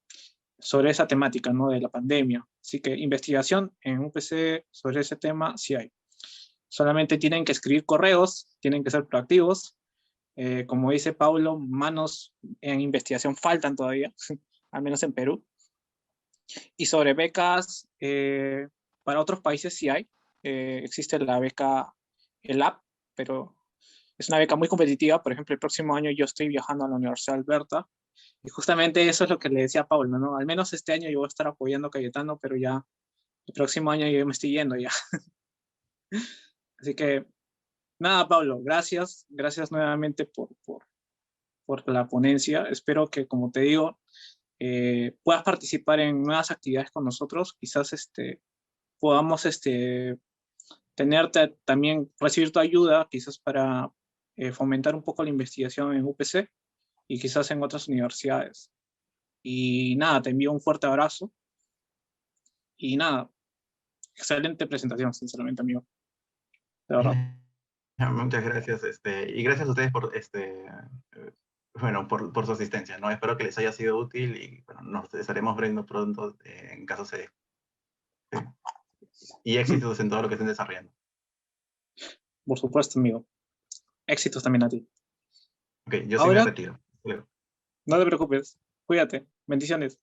sobre esa temática, ¿no? De la pandemia. Así que investigación en UPC sobre ese tema sí hay. Solamente tienen que escribir correos, tienen que ser proactivos. Como dice Paulo, manos en investigación faltan todavía, al menos en Perú. Y sobre becas, para otros países sí hay. Existe la beca ELAP, pero es una beca muy competitiva. Por ejemplo, el próximo año yo estoy viajando a la Universidad de Alberta y justamente eso es lo que le decía a Pablo, ¿no? Al menos este año yo voy a estar apoyando a Cayetano, pero ya el próximo año yo me estoy yendo ya. Así que nada, Pablo, gracias. Gracias nuevamente por la ponencia. Espero que, como te digo, puedas participar en nuevas actividades con nosotros. Quizás podamos tenerte también, recibir tu ayuda, quizás para fomentar un poco la investigación en UPC y quizás en otras universidades. Y nada, te envío un fuerte abrazo y nada, excelente presentación, sinceramente, amigo, de verdad. Muchas gracias, y gracias a ustedes por, bueno, por su asistencia, ¿no? Espero que les haya sido útil y, bueno, nos estaremos viendo pronto en caso se dé. Sí. Y éxitos en todo lo que estén desarrollando. Por supuesto, amigo. Éxitos también a ti. Ok, yo sí me Ahora, retiro. Hasta luego. no te preocupes, cuídate, bendiciones.